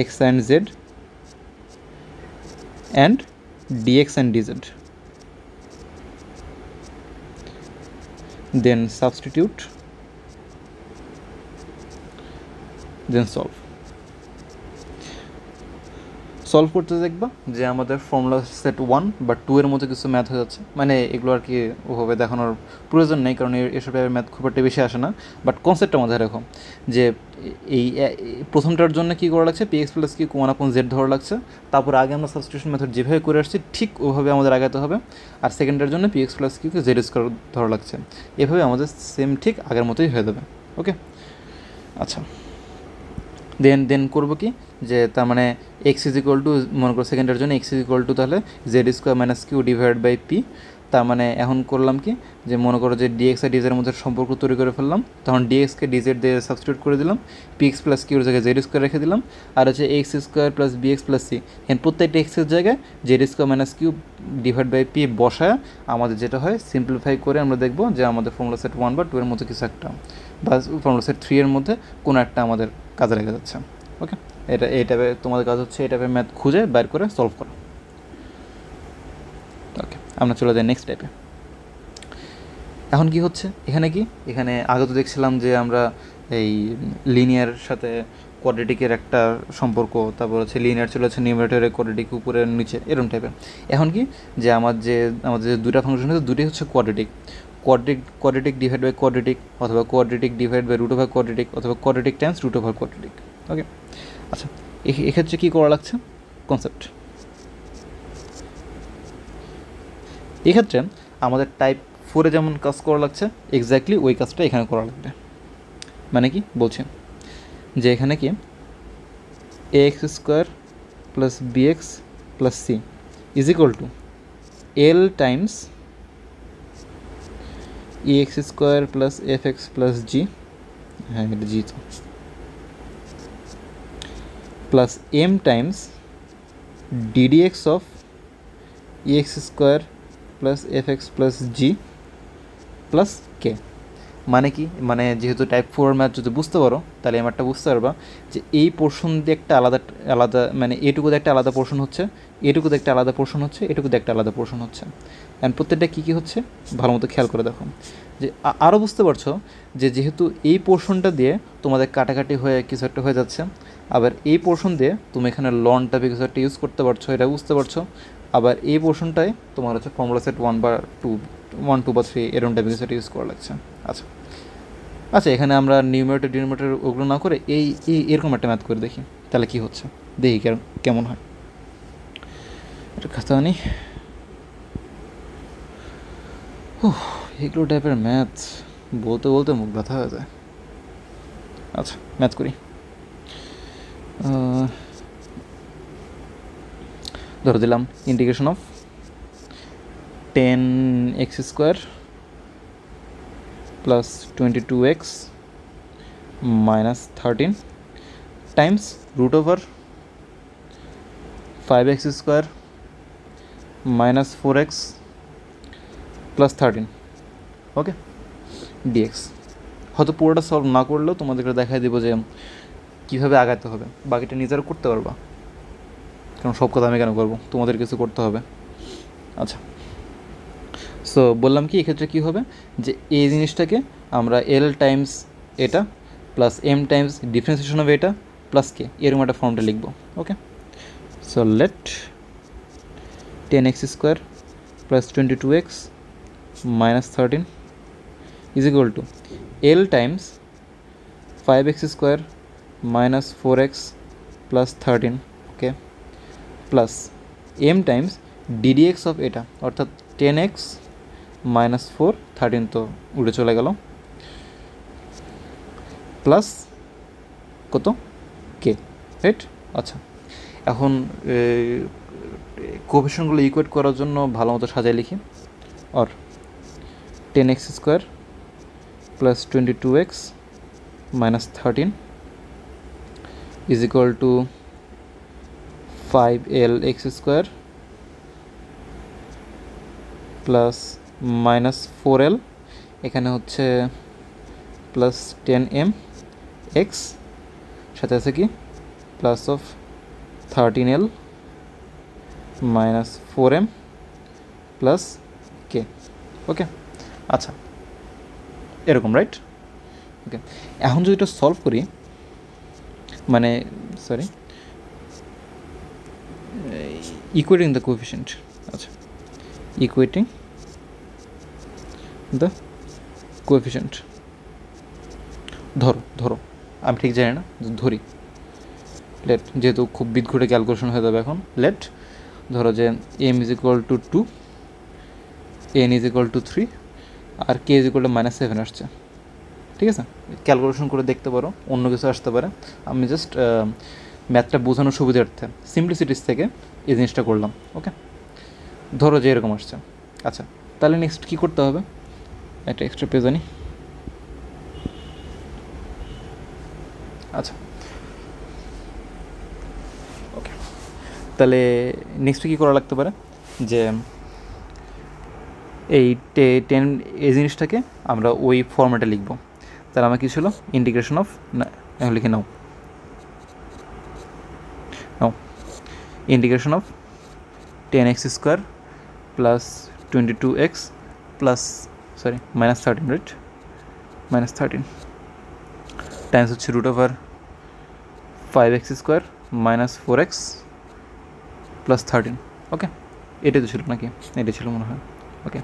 x and z and dx and dz, then substitute, then solve করতে দেখবা যে আমাদের ফর্মুলা সেট 1 বা 2-এর মধ্যে কিছু ম্যাথ হয়ে যাচ্ছে। মানে এগুলো আর কি ওভাবে দেখানোর প্রয়োজন নেই, কারণ এসব টাইপের ম্যাথ খুব একটা বেশি আসে না। বাট কনসেপ্টটা মাথায় রাখো যে এই প্রথমটার জন্য কী করা লাগছে, px প্লাস কি 1/z ধরা লাগছে, তারপর আগে আমরা সাবস্টিটিউশন মেথড যেভাবে করে আসছি ঠিক ওভাবে আমাদের আগাতে হবে। আর সেকেন্ডের জন্য px প্লাস কিউকে জেড স্কোয়ার ধরা লাগছে, এভাবে আমাদের সেম ঠিক আগের মতোই হয়ে যাবে। ওকে, আচ্ছা, দেন করবো কি, যে তার মানে এক্স ইজ ইকুয়াল টু, মনে করো সেকেন্ডের জন্য এক্স ইজ ইকুয়াল টু তাহলে z square minus q divide by p. তার মানে এখন করলাম কি, যে মনে করো যে ডিএক্স আর ডিজের মধ্যে সম্পর্ক তৈরি করে ফেললাম, তখন ডিএক্সকে ডিজেড দিয়ে সাবস্টিটিউট করে দিলাম, পিএক্স প্লাস কিউর জায়গায় জেড স্কোয়ার রেখে দিলাম, আর হচ্ছে x square plus bx plus c, এখানে প্রত্যেকটা এক্সের জায়গায় z square minus q divide by p বসায় আমাদের যেটা হয় সিম্পলিফাই করে আমরা দেখবো যে আমাদের ফর্মুলা সেট 1 বা 2-এর মধ্যে কিছু একটা, বা ফর্মুলা সেট 3-এর মধ্যে কোনো একটা আমাদের কাজে লেগে যাচ্ছে। ওকে, এই টাইপের তোমাদের কাজ হচ্ছে এই টাইপের ম্যাথ খুঁজে বের করে সলভ করা। ওকে, আমরা চলে যাই নেক্সট টাইপে। এখন কি হচ্ছে এখানে আগে তো দেখছিলাম যে আমরা এই লিনিয়ার সাথে কোয়াড্রেটিকের একটা সম্পর্ক, তারপর হচ্ছে লিনিয়ার চলে হচ্ছে নিউমারেটরে, কোয়াড্রেটিক উপরে নিচে, এরকম টাইপের। এখন কি, যে আমাদের যে দুটা ফাংশন আছে, দুটোই হচ্ছে কোয়াড্রেটিক ডিভাইড বাই কোয়াড্রেটিক, অথবা quadratic divide by root over quadratic, অথবা quadratic times root over quadratic. Okay, আচ্ছা, এক্ষেত্রে কী করা লাগছে, কনসেপ্ট। এক্ষেত্রে আমাদের টাইপ 4-এ যেমন কাজ করা লাগছে, এক্স্যাক্টলি ওই কাজটা এখানে করা লাগবে। মানে কি বলছি, যে এখানে কি a x square plus b x plus c is equal to l times e x square plus f x plus g, হ্যাঁ এটা জি তো, plus m times d dx of e x square plus f x plus g plus k. মানে কি, মানে যেহেতু type 4 math যদি বুঝতে পারো তাহলে এই ম্যাথটা বুঝতে পারবা যে এই পোর্শন দিয়ে একটা আলাদা মানে এটুকুতে একটা আলাদা পোর্শন হচ্ছে, এটুকুতে একটা আলাদা পোর্শন হচ্ছে, এটুকুতে একটা আলাদা পোর্শন হচ্ছে। অ্যান্ড প্রত্যেকটা কী কী হচ্ছে ভালো মতো খেয়াল করে দেখো, যে আরও বুঝতে পারছো যে যেহেতু এই পোর্শনটা দিয়ে তোমাদের কাটাকাটি হয়ে কিছু একটা হয়ে যাচ্ছে, আবার এই পোর্শন দিয়ে তুমি এখানে লন টাইপে কিছু একটা ইউজ করতে পারছো, এটা বুঝতে পারছো। আবার এই পোর্শনটায় তোমার হচ্ছে ফর্মুলা সেট 1 বা 2 বা 3 এরকম টাইপের কিছু একটা ইউজ করা লাগছে। আচ্ছা, এখানে আমরা নিউমারেটর ডিনোমিনেটর ওগুলো না করে এরকম একটা ম্যাথ করে দেখি, তাহলে কি হচ্ছে দেখি কেমন হয়। এটা খাতা আনি, এগুলো টাইপের ম্যাথ বলতে বলতে মুখ ব্যথা হয়ে যায়। আচ্ছা, ম্যাথ করি। ধরে দিলাম integration of 10x square plus 22x minus 13 times root over 5x square minus 4x plus 13। Okay, dx হয়তো পুরোটা সলভ না করলেও তোমাদেরকে দেখাই দেবো যে কীভাবে আগাতে হবে বাকিটা নিজেরা করতে পারবা, কারণ সব কথা আমি কেন করবো, তোমাদের কিছু করতে হবে। আচ্ছা, সো বললাম কি এক্ষেত্রে কী হবে, যে এই জিনিসটাকে আমরা এল টাইমস এটা plus m times differentiation of এটা প্লাস কে এরকম একটা ফর্মটা লিখব। Okay, so let 10x square plus 22x minus 13 is equal to l times 5x square minus 4x plus 13, okay, plus m times d dx of এটা অর্থাৎ 10x minus 4, 13 তো উড়ে চলে গেল, প্লাস কত কে, রাইট। আচ্ছা, এখন কোএফিশিয়েন্টগুলো ইকুয়েট করার জন্য ভালো মতো সাজায় লিখি। Or 10x square plus 22x minus 13 is equal to 5lx square plus minus 4l, এখানে হচ্ছে প্লাস 10m এক্স, সাথে আছে কি plus of 13l minus 4m plus k. Okay, আচ্ছা এরকম, রাইট। ওকে, এখন যদি এটা সলভ করি, মানে সরি ইকুয়েটিং দ্য কোএফিশিয়েন্ট, আচ্ছা ইকুয়েটিং দ্য কোএফিশিয়েন্ট, ধরো আমি ঠিক জানি না, ধরি, লেট, যেহেতু খুব বিদঘুটে ক্যালকুলেশন হয়ে যাবে এখন, লেট ধরো যে m is equal to 2, n is equal to 3 আর কে ইজ ইকুয়াল টু -7 আসছে, ঠিক আছে। ক্যালকুলেশন করে দেখতে পারো, অন্য কিছু আসতে পারে, আমি জাস্ট ম্যাথটা বোঝানোর সুবিধার্থে সিম্পলিসিটিস থেকে এই জিনিসটা করলাম। ওকে, ধরো যে এরকম আসছে। আচ্ছা, তাহলে নেক্সট কী করতে হবে, একটা এক্সট্রা পেজ আনি। আচ্ছা, ওকে, তাহলে নেক্সট কী করা লাগতে পারে, যে এই 10 এই জিনিসটাকে আমরা ওই ফর্ম্যাটে লিখব। তাহলে আমার কী ছিল, ইন্টিগ্রেশন অফ, না লিখে নাও integration of 10x square plus 22x plus minus 13, right, minus 13 times হচ্ছে root over 5x square minus 4x plus 13। Okay, এটাই তো ছিল নাকি, এটা ছিল মনে হয়। Okay,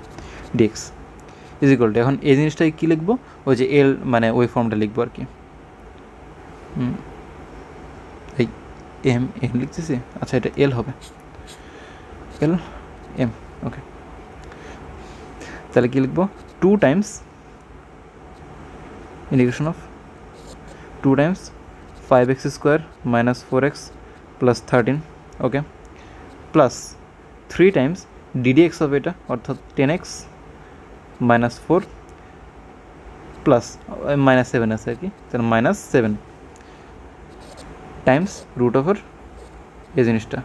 dx is equal to, এখন এই জিনিসটাকে কী লিখবো, ওই যে এল মানে ওই ফর্মটা লিখবো আর কি, এই এম লিখতেছি, আচ্ছা এটা এল হবে, এল এম। ওকে, তাহলে কী লিখবো, 2 times integration of 2 times 5x square minus 4x plus 13, okay, plus 3 Times d dx of এটা অর্থাৎ 10x মাইনাস 4 প্লাস -7 আছে আর কি, তাহলে -7 টাইমস রুট ওভার এই জিনিসটা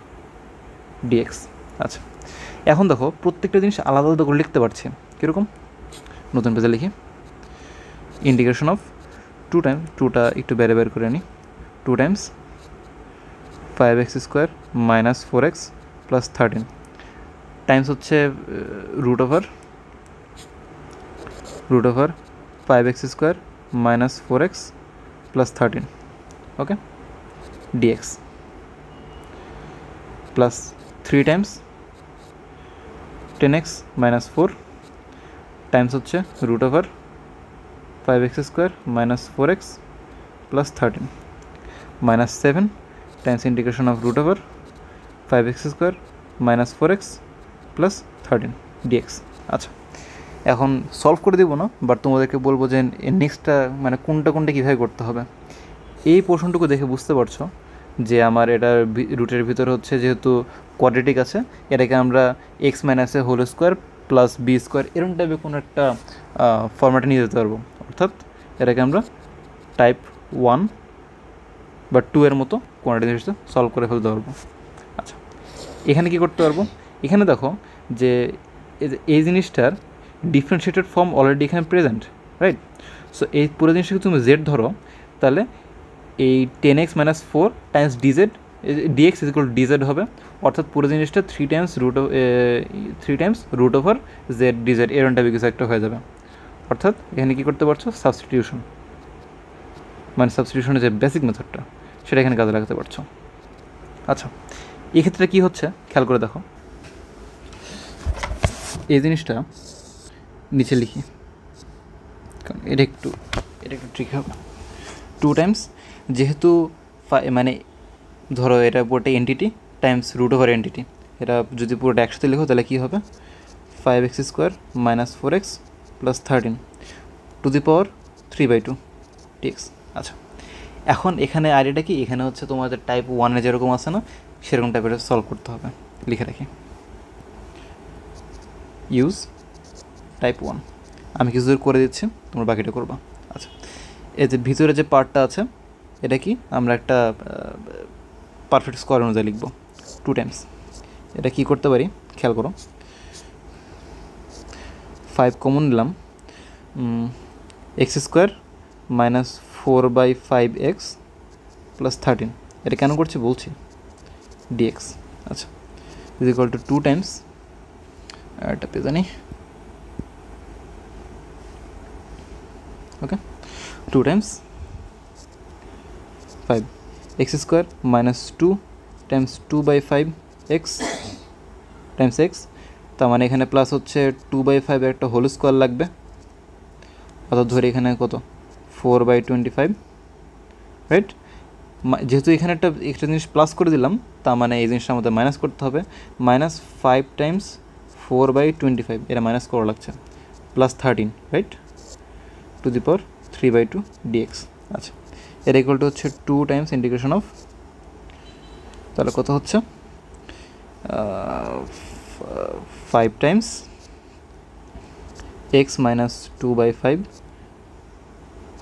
ডিএক্স। আচ্ছা, এখন দেখো প্রত্যেকটা জিনিস আলাদা আলাদা করে লিখতে পারছি, কীরকম, নতুন পেজে লিখি, ইন্টিগ্রেশন অফ 2 টাইমস, 2টা একটু বের করে নিই, 2 times 5x square minus 4x plus 13 times হচ্ছে root over 5x square minus 4x plus 13, okay, d x plus 3 times 10x minus 4 times হচ্ছে root over 5x square minus 4x plus 13 minus 7 times integration of root over 5x square minus 4x plus 13 d x. আচ্ছা, এখন solve করে দেবো না, but তোমাদেরকে বলবো যে নেক্সটটা মানে কোনটা কীভাবে করতে হবে। এই পোর্শনটুকু দেখে বুঝতে পারছো যে আমার এটার রুটের ভিতরে হচ্ছে যেহেতু কোয়াড্রেটিক আছে, এটাকে আমরা x minus a whole square plus b square এরকম টাইপের কোনো একটা ফর্ম্যাটে নিয়ে যেতে পারবো, অর্থাৎ এটাকে আমরা টাইপ 1 বা 2 এর মতো কোয়ান্টিটি হিসেবে সলভ করে ফেলতে পারবো। আচ্ছা, এখানে কী করতে পারবো, এখানে দেখো যে এই জিনিসটার ডিফারেন্সিয়েটেড ফর্ম অলরেডি এখানে প্রেজেন্ট, রাইট। সো এই পুরো জিনিসটাকে তুমি জেড ধরো, তাহলে এই 10x - 4 times dz dx is equal to dz হবে, অর্থাৎ পুরো জিনিসটা 3 times root over z dz এরকম টাইপের কিছু একটা হয়ে যাবে। অর্থাৎ এখানে কী করতে পারছো, সাবস্টিটিউশন, মানে সাবস্টিটিউশনের যে বেসিক মেথডটা সেটা এখানে কাজে লাগাতে পারছো। আচ্ছা, এক্ষেত্রে কী হচ্ছে খেয়াল করে দেখো, এই জিনিসটা নিচে লিখি, কারণ এটা একটু ট্রিক হবে। 2 টাইমস, যেহেতু মানে ধরো এটা পুরোটা entity times root over entity, এটা যদি পুরোটা একসাথে লিখো তাহলে কী হবে, 5x² - 4x + 13 two the power 3/2 dx। আচ্ছা, এখন এখানে আইডিয়াটা কি, এখানে হচ্ছে তোমাদের টাইপ 1 যেরকম আছে না, সেরকম টাইপের সলভ করতে হবে। লিখে রাখি, ইউজ টাইপ 1। আমি কিছু দূর করে দিচ্ছি, তোমরা বাকিটা করবা। আচ্ছা, এই যে ভিতরে যে পার্টটা আছে এটা কি, আমরা একটা পারফেক্ট স্কোয়ার অনুযায়ী লিখব। 2 টাইমস, এটা কি করতে পারি খেয়াল করো, 5 কমন নিলাম, x² - 4/5x + 13, এটা কেন করছি বলছি, dx। আচ্ছা, ইজ ইকুয়াল টু 2 টাইমস, এটা পেয়ে জানি, ওকে, 2 Times 5 x² - 2 Times 2/5x Times x, তার মানে এখানে প্লাস হচ্ছে 2/5 একটা হোল স্কোয়ার লাগবে, অর্থাৎ ধরে এখানে কত 4/25, রাইট। যেহেতু এখানে একটা জিনিস প্লাস করে দিলাম, তার মানে এই জিনিসটা আমাদের মাইনাস করতে হবে, -5 টাইমস 4/25, এটা মাইনাস করা লাগছে, +13, right, two the power 3/2 dx। আচ্ছা, এর ইকুয়াল টু হচ্ছে 2 টাইমস ইন্টিগ্রেশন অফ, তাহলে কত হচ্ছে 5 times x - 2/5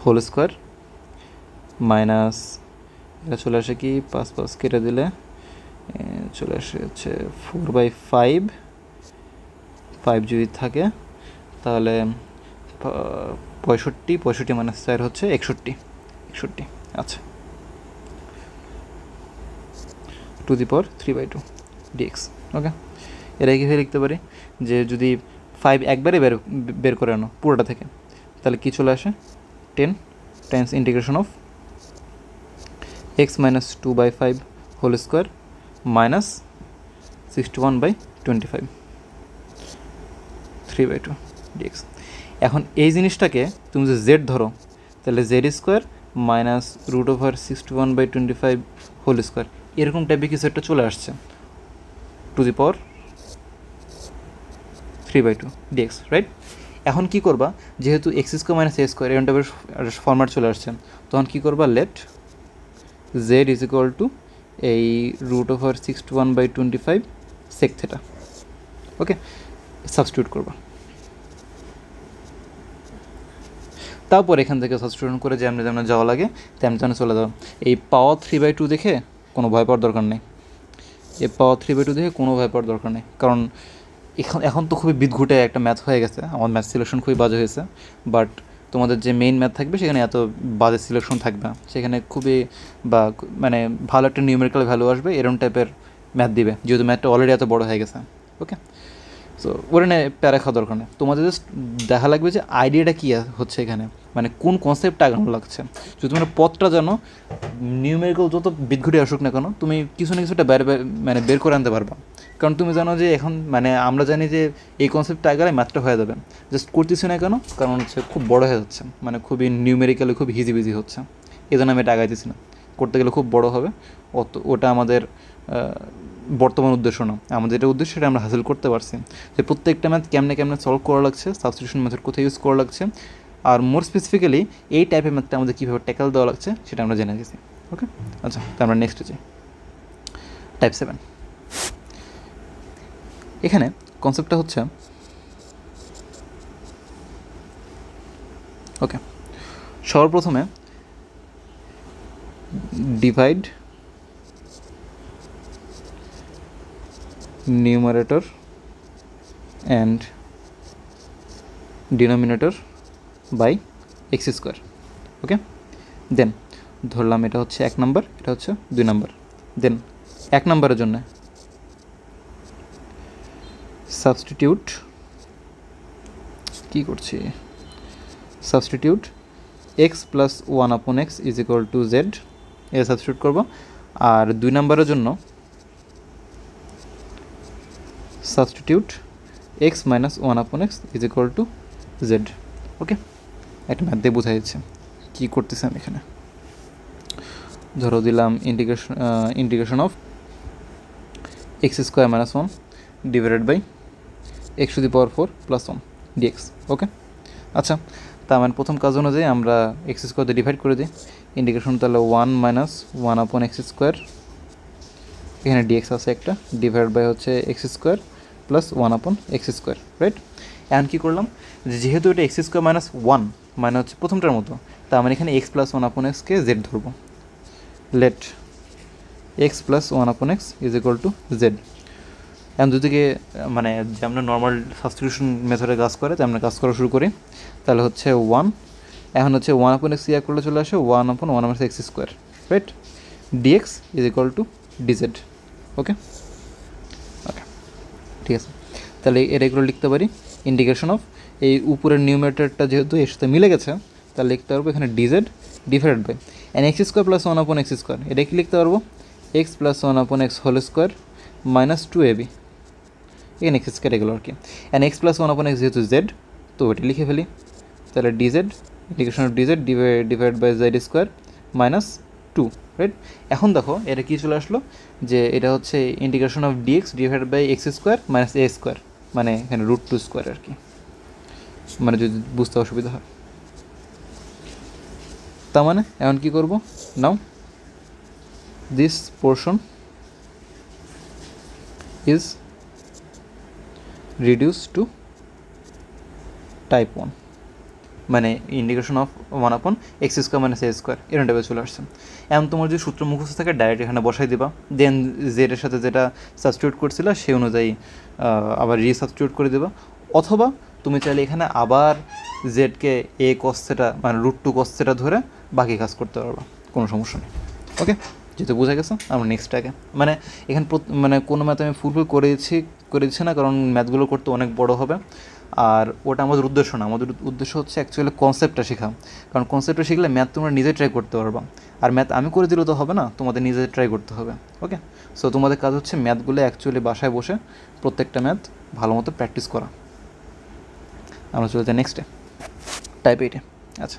whole square minus, এটা চলে আসে কি 5 কেটে দিলে চলে আসে হচ্ছে 4/5, 5 যদি থাকে তাহলে 65 - 4 হচ্ছে 61। আচ্ছা, টু দি পাওয়ার 3/2 dx। ওকে, এরা কীভাবে লিখতে পারি, যে যদি 5 একবারে বের করে আনো পুরোটা থেকে, তাহলে কী চলে আসে 10 times integration of x - 2/5 whole square minus 61/25 3/2 dx। এখন এই জিনিসটাকে তুমি যদি z ধরো, তাহলে z² - √61/25 হোল স্কোয়ার, এরকম টাইপের কিছু একটা চলে আসছে, two the power 3/2 dx, right. এখন কি করবা, যেহেতু x² - a² এরকম টাইপের ফরম্যাট চলে আসছে, তখন কি করবা, let z is equal to এই √61/25 sec theta, ওকে, সাবস্টিটিউট করবা। তারপর এখান থেকে সাবস্টিটিউশন করে যেমন যাওয়া লাগে তেমন চলে যাও। এই পাওয়ার 3/2 দেখে কোনো ভয় পাওয়ার দরকার নেই, এই পাওয়ার 3/2 দেখে কোনো ভয় পাওয়ার দরকার নেই, কারণ এখন তো খুবই বিদঘুটে একটা ম্যাথ হয়ে গেছে, আমার ম্যাথ সিলেকশন খুবই বাজে হয়েছে, বাট তোমাদের যে মেইন ম্যাথ থাকবে সেখানে এত বাজে সিলেকশন থাকবে না, সেখানে খুবই বা মানে ভালো একটা নিউমেরিক্যাল ভ্যালু আসবে, এরকম টাইপের ম্যাথ দিবে, যেহেতু ম্যাথটা অলরেডি এত বড় হয়ে গেছে। ওকে, সো ওটা নিয়ে প্যারা খাওয়া দরকার নেই, তোমাদের জাস্ট দেখা লাগবে যে আইডিয়াটা কী হচ্ছে এখানে, মানে কোন কনসেপ্টটা আগানো লাগছে। যদি তোমরা পথটা জানো, নিউমেরিক্যাল যত বিদঘুটে আসুক না কেন, তুমি কিছু না কিছুটা মানে বের করে আনতে পারবা, কারণ তুমি জানো যে এখন মানে আমরা জানি যে এই কনসেপ্টটা আগালে ম্যাথটা হয়ে যাবে, জাস্ট করতেছি না কেন, কারণ হচ্ছে খুব বড় হয়ে যাচ্ছে, মানে খুবই নিউমেরিক্যালি খুব হিজিবিজি হচ্ছে, এই জন্য আমি এটা আগাইতেছি না, করতে গেলে খুব বড় হবে, ওটা আমাদের বর্তমান উদ্দেশ্য না, আমাদের যেটা উদ্দেশ্য সেটা আমরা হাসিল করতে পারছি, যে প্রত্যেকটা ম্যাথ কেমনে সলভ করা লাগছে, সাবস্টিটিউশন মেথড কোথায় ইউজ করা লাগছে, আর মোর স্পেসিফিক্যালি এই টাইপের ম্যাথটা আমাদের কীভাবে ট্যাকল দেওয়া লাগছে সেটা আমরা জেনে গেছি। ওকে, আচ্ছা, তো আমরা নেক্সটে যাই, টাইপ 7। এখানে কনসেপ্টটা হচ্ছে, ওকে, সর্বপ্রথমে divide numerator and denominator by x², okay, then ধরলাম এটা হচ্ছে 1 নাম্বার, এটা হচ্ছে 2 নাম্বার। দেন 1 নাম্বারের জন্য সাবস্টিটিউট কি করছি, substitute x plus 1/x is equal to z, এটা সাবস্টিটিউট করবো। আর 2 নাম্বারের জন্য substitute x minus 1/x is equal to z. Okay, একটা ম্যাথ দিয়ে বোঝা যাচ্ছে কী করতেছি আমি এখানে। ধরো দিলাম integration of x square minus 1 divided by x to the power 4 plus 1 d x. Okay, আচ্ছা, তার মানে প্রথম কাজ অনুযায়ী আমরা এক্স স্কোয়ার দিয়ে ডিভাইড করে দিই। ইন্টিগ্রেশন তাহলে 1 মাইনাস 1/x স্কোয়ার, এখানে ডিএক্স আছে একটা, ডিভাইড বাই হচ্ছে x square plus 1/x square, right. এখন কী করলাম, যেহেতু এটা এক্স স্কোয়ার মাইনাস 1 মানে হচ্ছে প্রথমটার মতো, তার মানে এখানে এক্স প্লাস 1/xকে জেড ধরবো। Let x plus 1/x is equal to z. এখন দুদিকে মানে যে আমরা নর্মাল সাবস্টিটিউশন মেথডে কাজ করে আমরা কাজ করা শুরু করি। তাহলে হচ্ছে 1, এখন হচ্ছে 1/x ইয়া করলে চলে আসে 1/1/x square, right. D x is equal to d z. Okay okay, ঠিক আছে। তাহলে এটা এগুলো লিখতে পারি ইন্টিগ্রেশন অফ, এই উপরের নিউমেরেটরটা যেহেতু এর সাথে মিলে গেছে তাহলে লিখতে পারবো এখানে dz divided by n x square plus 1/x square, এটা কি লিখতে পারবো x plus 1/x whole square minus 2ab, এখানে এক্স স্কোয়ার এগুলো আর কি। অ্যান্ড এক্স প্লাস 1/x যেহেতু জেড, তো ওটা লিখে ফেলি। তাহলে dz integration of dz divide by z square minus 2, right. এখন দেখো এটা কী চলে আসলো, যে এটা হচ্ছে integration of dx divide by x square minus a square, মানে এখানে √2 স্কোয়ার আর কি, মানে যদি বুঝতে অসুবিধা হয়। তার মানে এখন কী করবো, now this portion is reduced to type 1, মানে integration of 1/x square minus a square এরকম টাইপে চলে আসছে। এখন তোমার যদি সূত্র মুখস্থ থাকে ডাইরেক্ট এখানে বসাই দিবা, দেন জেডের সাথে যেটা সাবস্টিটিউট করছিল সেই অনুযায়ী আবার রিসাবস্টিটিউট করে দেবা, অথবা তুমি চাইলে এখানে আবার জেডকে এ cos θ মানে √2 cos θ ধরে বাকি কাজ করতে পারবা, কোনো সমস্যা নেই। ওকে, যেহেতু বোঝা গেছে আমরা নেক্সটটাকে, মানে এখানে মানে কোনো ম্যাথ আমি ফুলফিল করেছি না, কারণ ম্যাথগুলো করতে অনেক বড় হবে, আর ওটা আমাদের উদ্দেশ্য না। আমাদের উদ্দেশ্য হচ্ছে অ্যাকচুয়ালি কনসেপ্টটা শেখা, কারণ কনসেপ্টটা শিখলে ম্যাথ তোমরা নিজে ট্রাই করতে পারবা, আর ম্যাথ আমি করে দিলেও তো হবে না, তোমাদের নিজে ট্রাই করতে হবে। ওকে, সো তোমাদের কাজ হচ্ছে ম্যাথগুলো অ্যাকচুয়ালি বাসায় বসে প্রত্যেকটা ম্যাথ ভালো মতো প্র্যাকটিস করা। আমরা চলে যাই নেক্সটে, টাইপ 8-এ। আচ্ছা,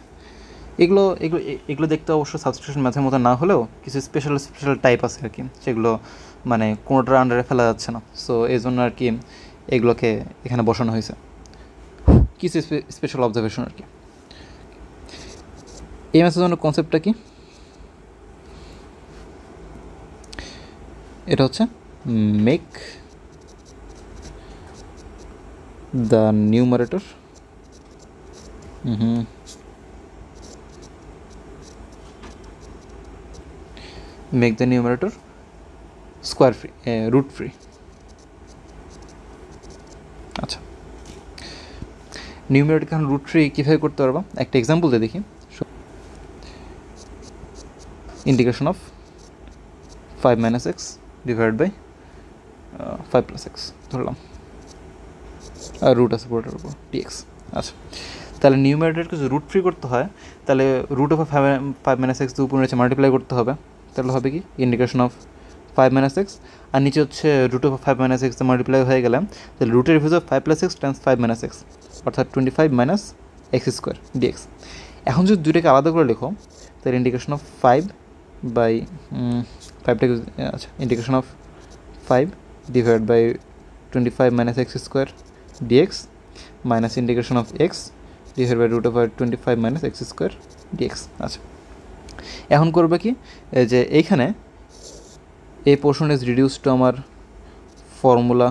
এগুলো এগুলো এগুলো দেখতে অবশ্য সাবস্টিটিউশন ম্যাথের মতো না হলেও কিছু স্পেশাল টাইপ আছে আর কি, সেগুলো মানে কোনোটার আন্ডারে ফেলা যাচ্ছে না, সো এই জন্য আর কি এগুলোকে এখানে বসানো হয়েছে, কিছু স্পেশাল অবজারভেশন আর কি। এই ম্যাথের জন্য কনসেপ্টটা কি, এটা হচ্ছে make the numerator make the numerator square free, root free। আচ্ছা, নিউমারেটর এখন রুট ফ্রি কীভাবে করতে পারবা একটা এক্সাম্পল দিয়ে দেখি। Integration of 5 - x divide by 5 + x ধরলাম, আর রুট আছে পুরোটার উপর dx। আচ্ছা, তাহলে নিউমারেটরকে যদি রুট ফ্রি করতে হয় তাহলে √5 - x উপর নিচে মাল্টিপ্লাই করতে হবে, তাহলে হবে কি ইন্টিগ্রেশন অফ 5 - x, আর নিচে হচ্ছে √5 - x মাল্টিপ্লাই হয়ে গেলে তাহলে রুটের inverse of 5 + x Times 5 - x, অর্থাৎ 25 - x স্কোয়ার dx। এখন যদি দুইটাকে আলাদা করে লেখো তাহলে ইন্টিগ্রেশন অফ 5/5টাকে, আচ্ছা, integration of 5 divide by 25 - x square dx minus integration of x divide by √25 - x square dx। আচ্ছা, এখন করবে কি, যে এইখানে এই পোর্শন ইজ রিডিউস টু আমার ফর্মুলা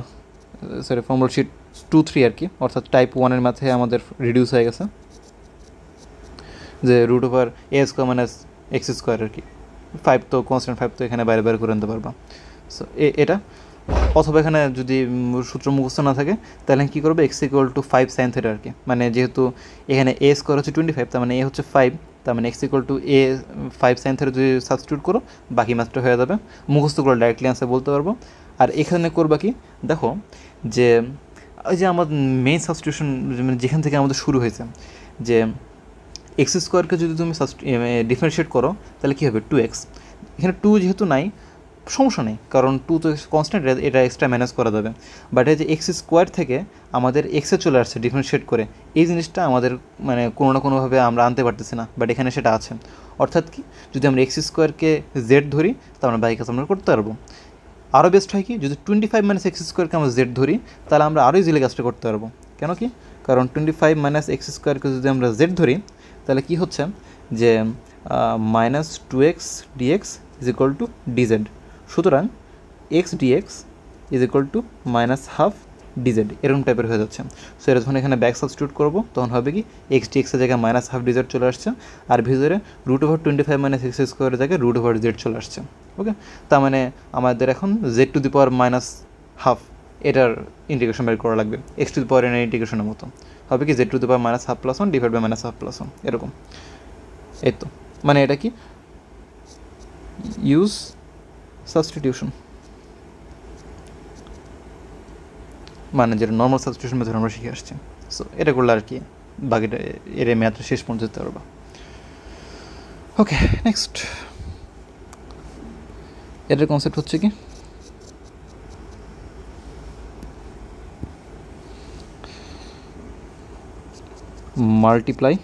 শিট 2-3 আর কি, অর্থাৎ টাইপ 1-এর ম্যাথে আমাদের রিডিউস হয়ে গেছে, যে √a² - x স্কোয়ার আর কি, 5 তো কনস্ট্যান্ট, 5 তো এখানে বাইরে করে আনতে পারবা। সো এটা, অথবা এখানে যদি সূত্র মুখস্থ না থাকে তাহলে কী করবে, x = 5 sin θ আর কি, মানে যেহেতু এখানে a² হচ্ছে 25, তার মানে a হচ্ছে 5 তার মানে x equal to A 5 sin theta যদি সাবস্টিটিউট করো বাকি ম্যাথটা হয়ে যাবে, মুখস্থ করে ডাইরেক্টলি অ্যান্সার বলতে পারবো। আর এখানে করবা কি, দেখো যে ওই যে আমার মেইন সাবস্টিটিউশন মানে যেখান থেকে আমাদের শুরু হয়েছে, যে এক্স স্কোয়ারকে যদি তুমি ডিফারেন্সিয়েট করো তাহলে কী হবে 2x, এখানে 2 যেহেতু নাই সমস্যা নেই, কারণ 2 তো কনস্ট্যান্ট, এটা এক্সট্রা ম্যানেজ করা যাবে। বাট এই যে এক্স স্কোয়ার থেকে আমাদের এক্সে চলে আসছে ডিফারেন্সিয়েট করে, এই জিনিসটা আমাদের মানে কোনো না কোনোভাবে আমরা আনতে পারতেছি না, বাট এখানে সেটা আছে। অর্থাৎ কি, যদি আমরা এক্স স্কোয়ারকে জেড ধরি তাহলে আমরা বাই কাজ আমরা করতে পারবো। আরও বেস্ট হয় কি, যদি 25 মাইনাস এক্স স্কোয়ারকে আমরা জেড ধরি তাহলে আমরা আরও ইজিলি কাজটা করতে পারবো। কেন কি, কারণ 25 মাইনাস এক্স স্কোয়ারকে যদি আমরা জেড ধরি তাহলে কি হচ্ছে যে minus 2x d x is equal to d z. সুতরাং x d x is equal to minus half d z, এরকম টাইপের হয়ে যাচ্ছে। সো এটা যখন এখানে ব্যাক সাবস্টিটিউট করবো তখন হবে কি, এক্স ডিএক্সের জায়গায় মাইনাস হাফ ডিজেড চলে আসছে, আর ভিতরে √25 মাইনাস এক্স স্কোয়ারের জায়গায় √z চলে আসছে। ওকে, তার মানে আমাদের এখন Z to the power minus half এটার ইন্টিগ্রেশন বের করা লাগবে, এক্স টু দি পাওয়ার এর ইন্টিগ্রেশনের মতো হবে কি, z to the power minus half plus 1 divide by minus half plus 1 এরকম। এই তো মানে এটা কি, ইউজ সাবস্টিটিউশন, মানে যেটা নর্মাল সাবস্টিটিউশন মেথড আমরা শিখে আসছি। সো এটা করলে আর কি বাকিটা এর ম্যাথটা শেষ পর্যন্ত যেতে পারবা। ওকে, নেক্সট এটার কনসেপ্ট হচ্ছে কি, multiply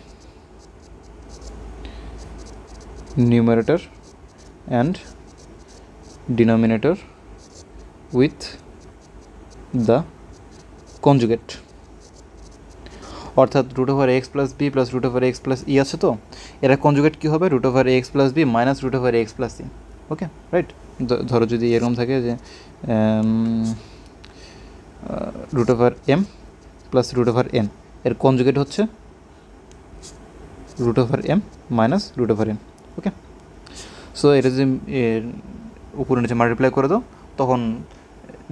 numerator and denominator with the conjugate, অর্থাৎ √x plus b plus √x plus e আছে, তো এরা কনজুগেট কী হবে, √x plus b minus √x plus c. Okay right, ধরো যদি এরকম থাকে যে √m প্লাস √n এর কনজুগেট হচ্ছে √m minus √n। Okay, so এটা যদি উপরে নিচে মাল্টিপ্লাই করে দাও তখন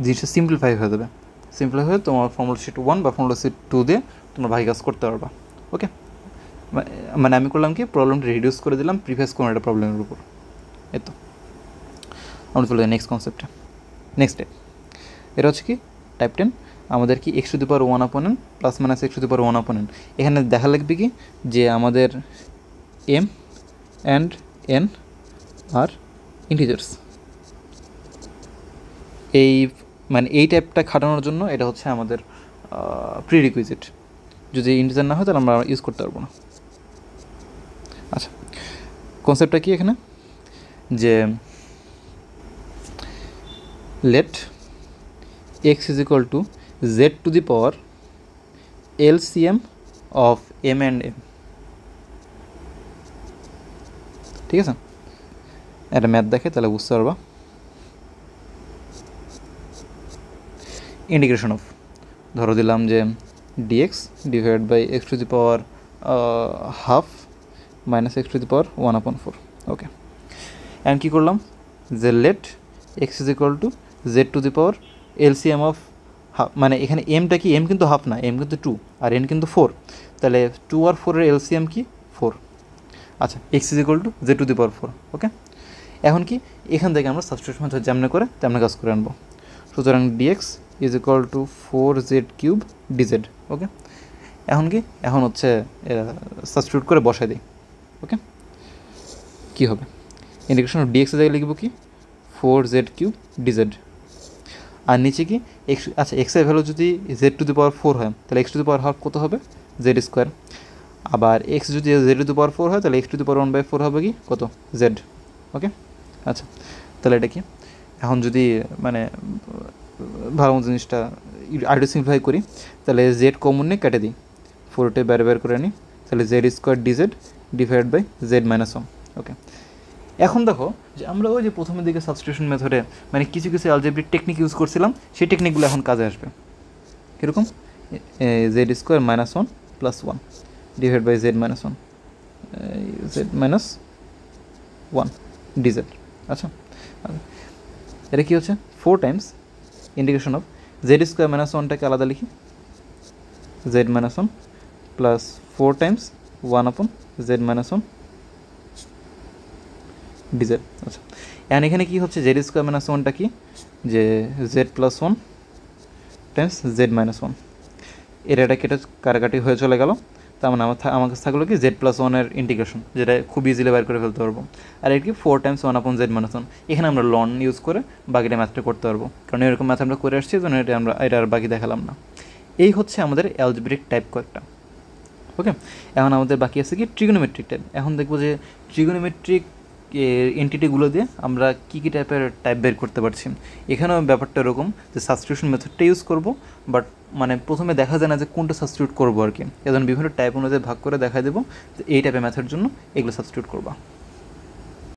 জিনিসটা সিম্পলিফাই হয়ে যাবে, সিম্পলিফাই হয়ে তোমার ফর্মুলা শিট 1 বা ফর্মুলা শিট 2 দিয়ে তোমরা ভাই কাজ করতে পারবা। ওকে, মানে আমি করলাম কি, প্রবলেমটা রিডিউস করে দিলাম প্রিভিয়াস কোনো একটা প্রবলেমের উপর। এই তো আমরা চলে যাই নেক্সট কনসেপ্টে। নেক্সট টাইপ এটা হচ্ছে কি টাইপ 10, আমাদের কি x to the power 1/n plus minus x to the power 1/n। এখানে দেখা লাগবে কি যে আমাদের m and n are integers, এই মানে এই টাইপটা খাটানোর জন্য এটা হচ্ছে আমাদের প্রিরিকুইজিট। যদি ইন্টিজার না হয় তাহলে আমরা ইউজ করতে পারবো না। আচ্ছা, কনসেপ্টটা কি এখানে, যে let x is equal to z to the power LCM of m and m. ঠিক আছে, একটা ম্যাথ দেখে তাহলে বুঝতে পারবা। ইন্টিগ্রেশন অফ, ধরো দিলাম যে d x divide by x to the power half minus x to the power 1/4। Okay, and কী করলাম, যে let x is equal to z to the power LCM of half, মানে এখানে এমটা কি, এম কিন্তু হাফ না, এম কিন্তু 2 আর এন কিন্তু 4, তাহলে 2 আর 4-এর এলসিএম কি 4। আচ্ছা, x is equal to z to the power 4। Okay, এখন কি এখান থেকে আমরা সাবস্টিটিউশন মেথড যেমন করে তেমন কাজ করে আনবো। সুতরাং dx is equal to 4z³ d z. Okay, এখন কি, এখন হচ্ছে সাবস্টিটিউট করে বসাই দিই। ওকে, কী হবে, ইন্টিগ্রেশন অফ ডিএক্সের জায়গায় লিখব কি 4z³ ডিজেড, আর নিচে কি এক্স, আচ্ছা এক্সের ভ্যালু যদি জেড টু দি পাওয়ার 4 হয় তাহলে x to the power half কত হবে, জেড স্কোয়ার। আবার এক্স যদি জেড টু দি পাওয়ার 4 হয় তাহলে এক্স টু দি পাওয়ার 1/4 হবে কি কত, জেড। ওকে, আচ্ছা তাহলে এটা কি, এখন যদি মানে ভালো মতো জিনিসটা আইডি সিম্পলিফাই করি তাহলে জেড কমন নিয়ে কেটে দিই, 4টে বের করে নিই, তাহলে z square dz divide by z minus 1। Okay, এখন দেখো যে আমরা ওই যে প্রথমের দিকে সাবস্টিটিউশন মেথডে মানে কিছু কিছু অ্যালজেব্রিক টেকনিক ইউজ করছিলাম, সেই টেকনিকগুলো এখন কাজে আসবে। কীরকম, z square minus 1 plus 1 divide by z minus 1 z minus 1 d z. আচ্ছা, এটা কী হচ্ছে 4 times integration of z square minus 1টাকে আলাদা লিখি, z minus 1 plus 4 times 1/z minus 1 d z. আচ্ছা, এখন এখানে কী হচ্ছে, জেড স্কোয়ার মাইনাস ওয়ানটা কি, যে Z plus one Times Z minus one, এটা কেটে কাটাকাটি হয়ে চলে গেল। তার মানে আমার কাছে থাকলো কি জেড প্লাস ওয়ানের ইন্টিগ্রেশন, যেটা খুব ইজিলি বের করে ফেলতে পারবো। আর এর কি 4 টাইমস 1 জেড মাইনাস ওয়ান। এখানে আমরা লন ইউজ করে বাকিটা ম্যাথটা করতে পারবো, কারণ এরকম ম্যাথ আমরা করে আসছি, জন্য এটা আর বাকি দেখালাম না। এই হচ্ছে আমাদের অ্যালজেব্রিক টাইপ কয়েকটা। ওকে, এখন আমাদের বাকি আছে কি ট্রিগোনোমেট্রিক টাইপ। এখন দেখবো যে ট্রিগোনোমেট্রিক এন্টিটিগুলো দিয়ে আমরা কী কী টাইপের টাইপ বের করতে পারছি। এখানেও ব্যাপারটা এরকম যে সাবস্টিটিউশন মেথডটা ইউজ করব, বাট মানে প্রথমে দেখা যায় না যে কোনটা সাবস্টিটিউট করবো আর কি, এজন্য বিভিন্ন টাইপ অনুযায়ী ভাগ করে দেখা দেবো যে এই টাইপের ম্যাথের জন্য এগুলো সাবস্টিটিউট করবা।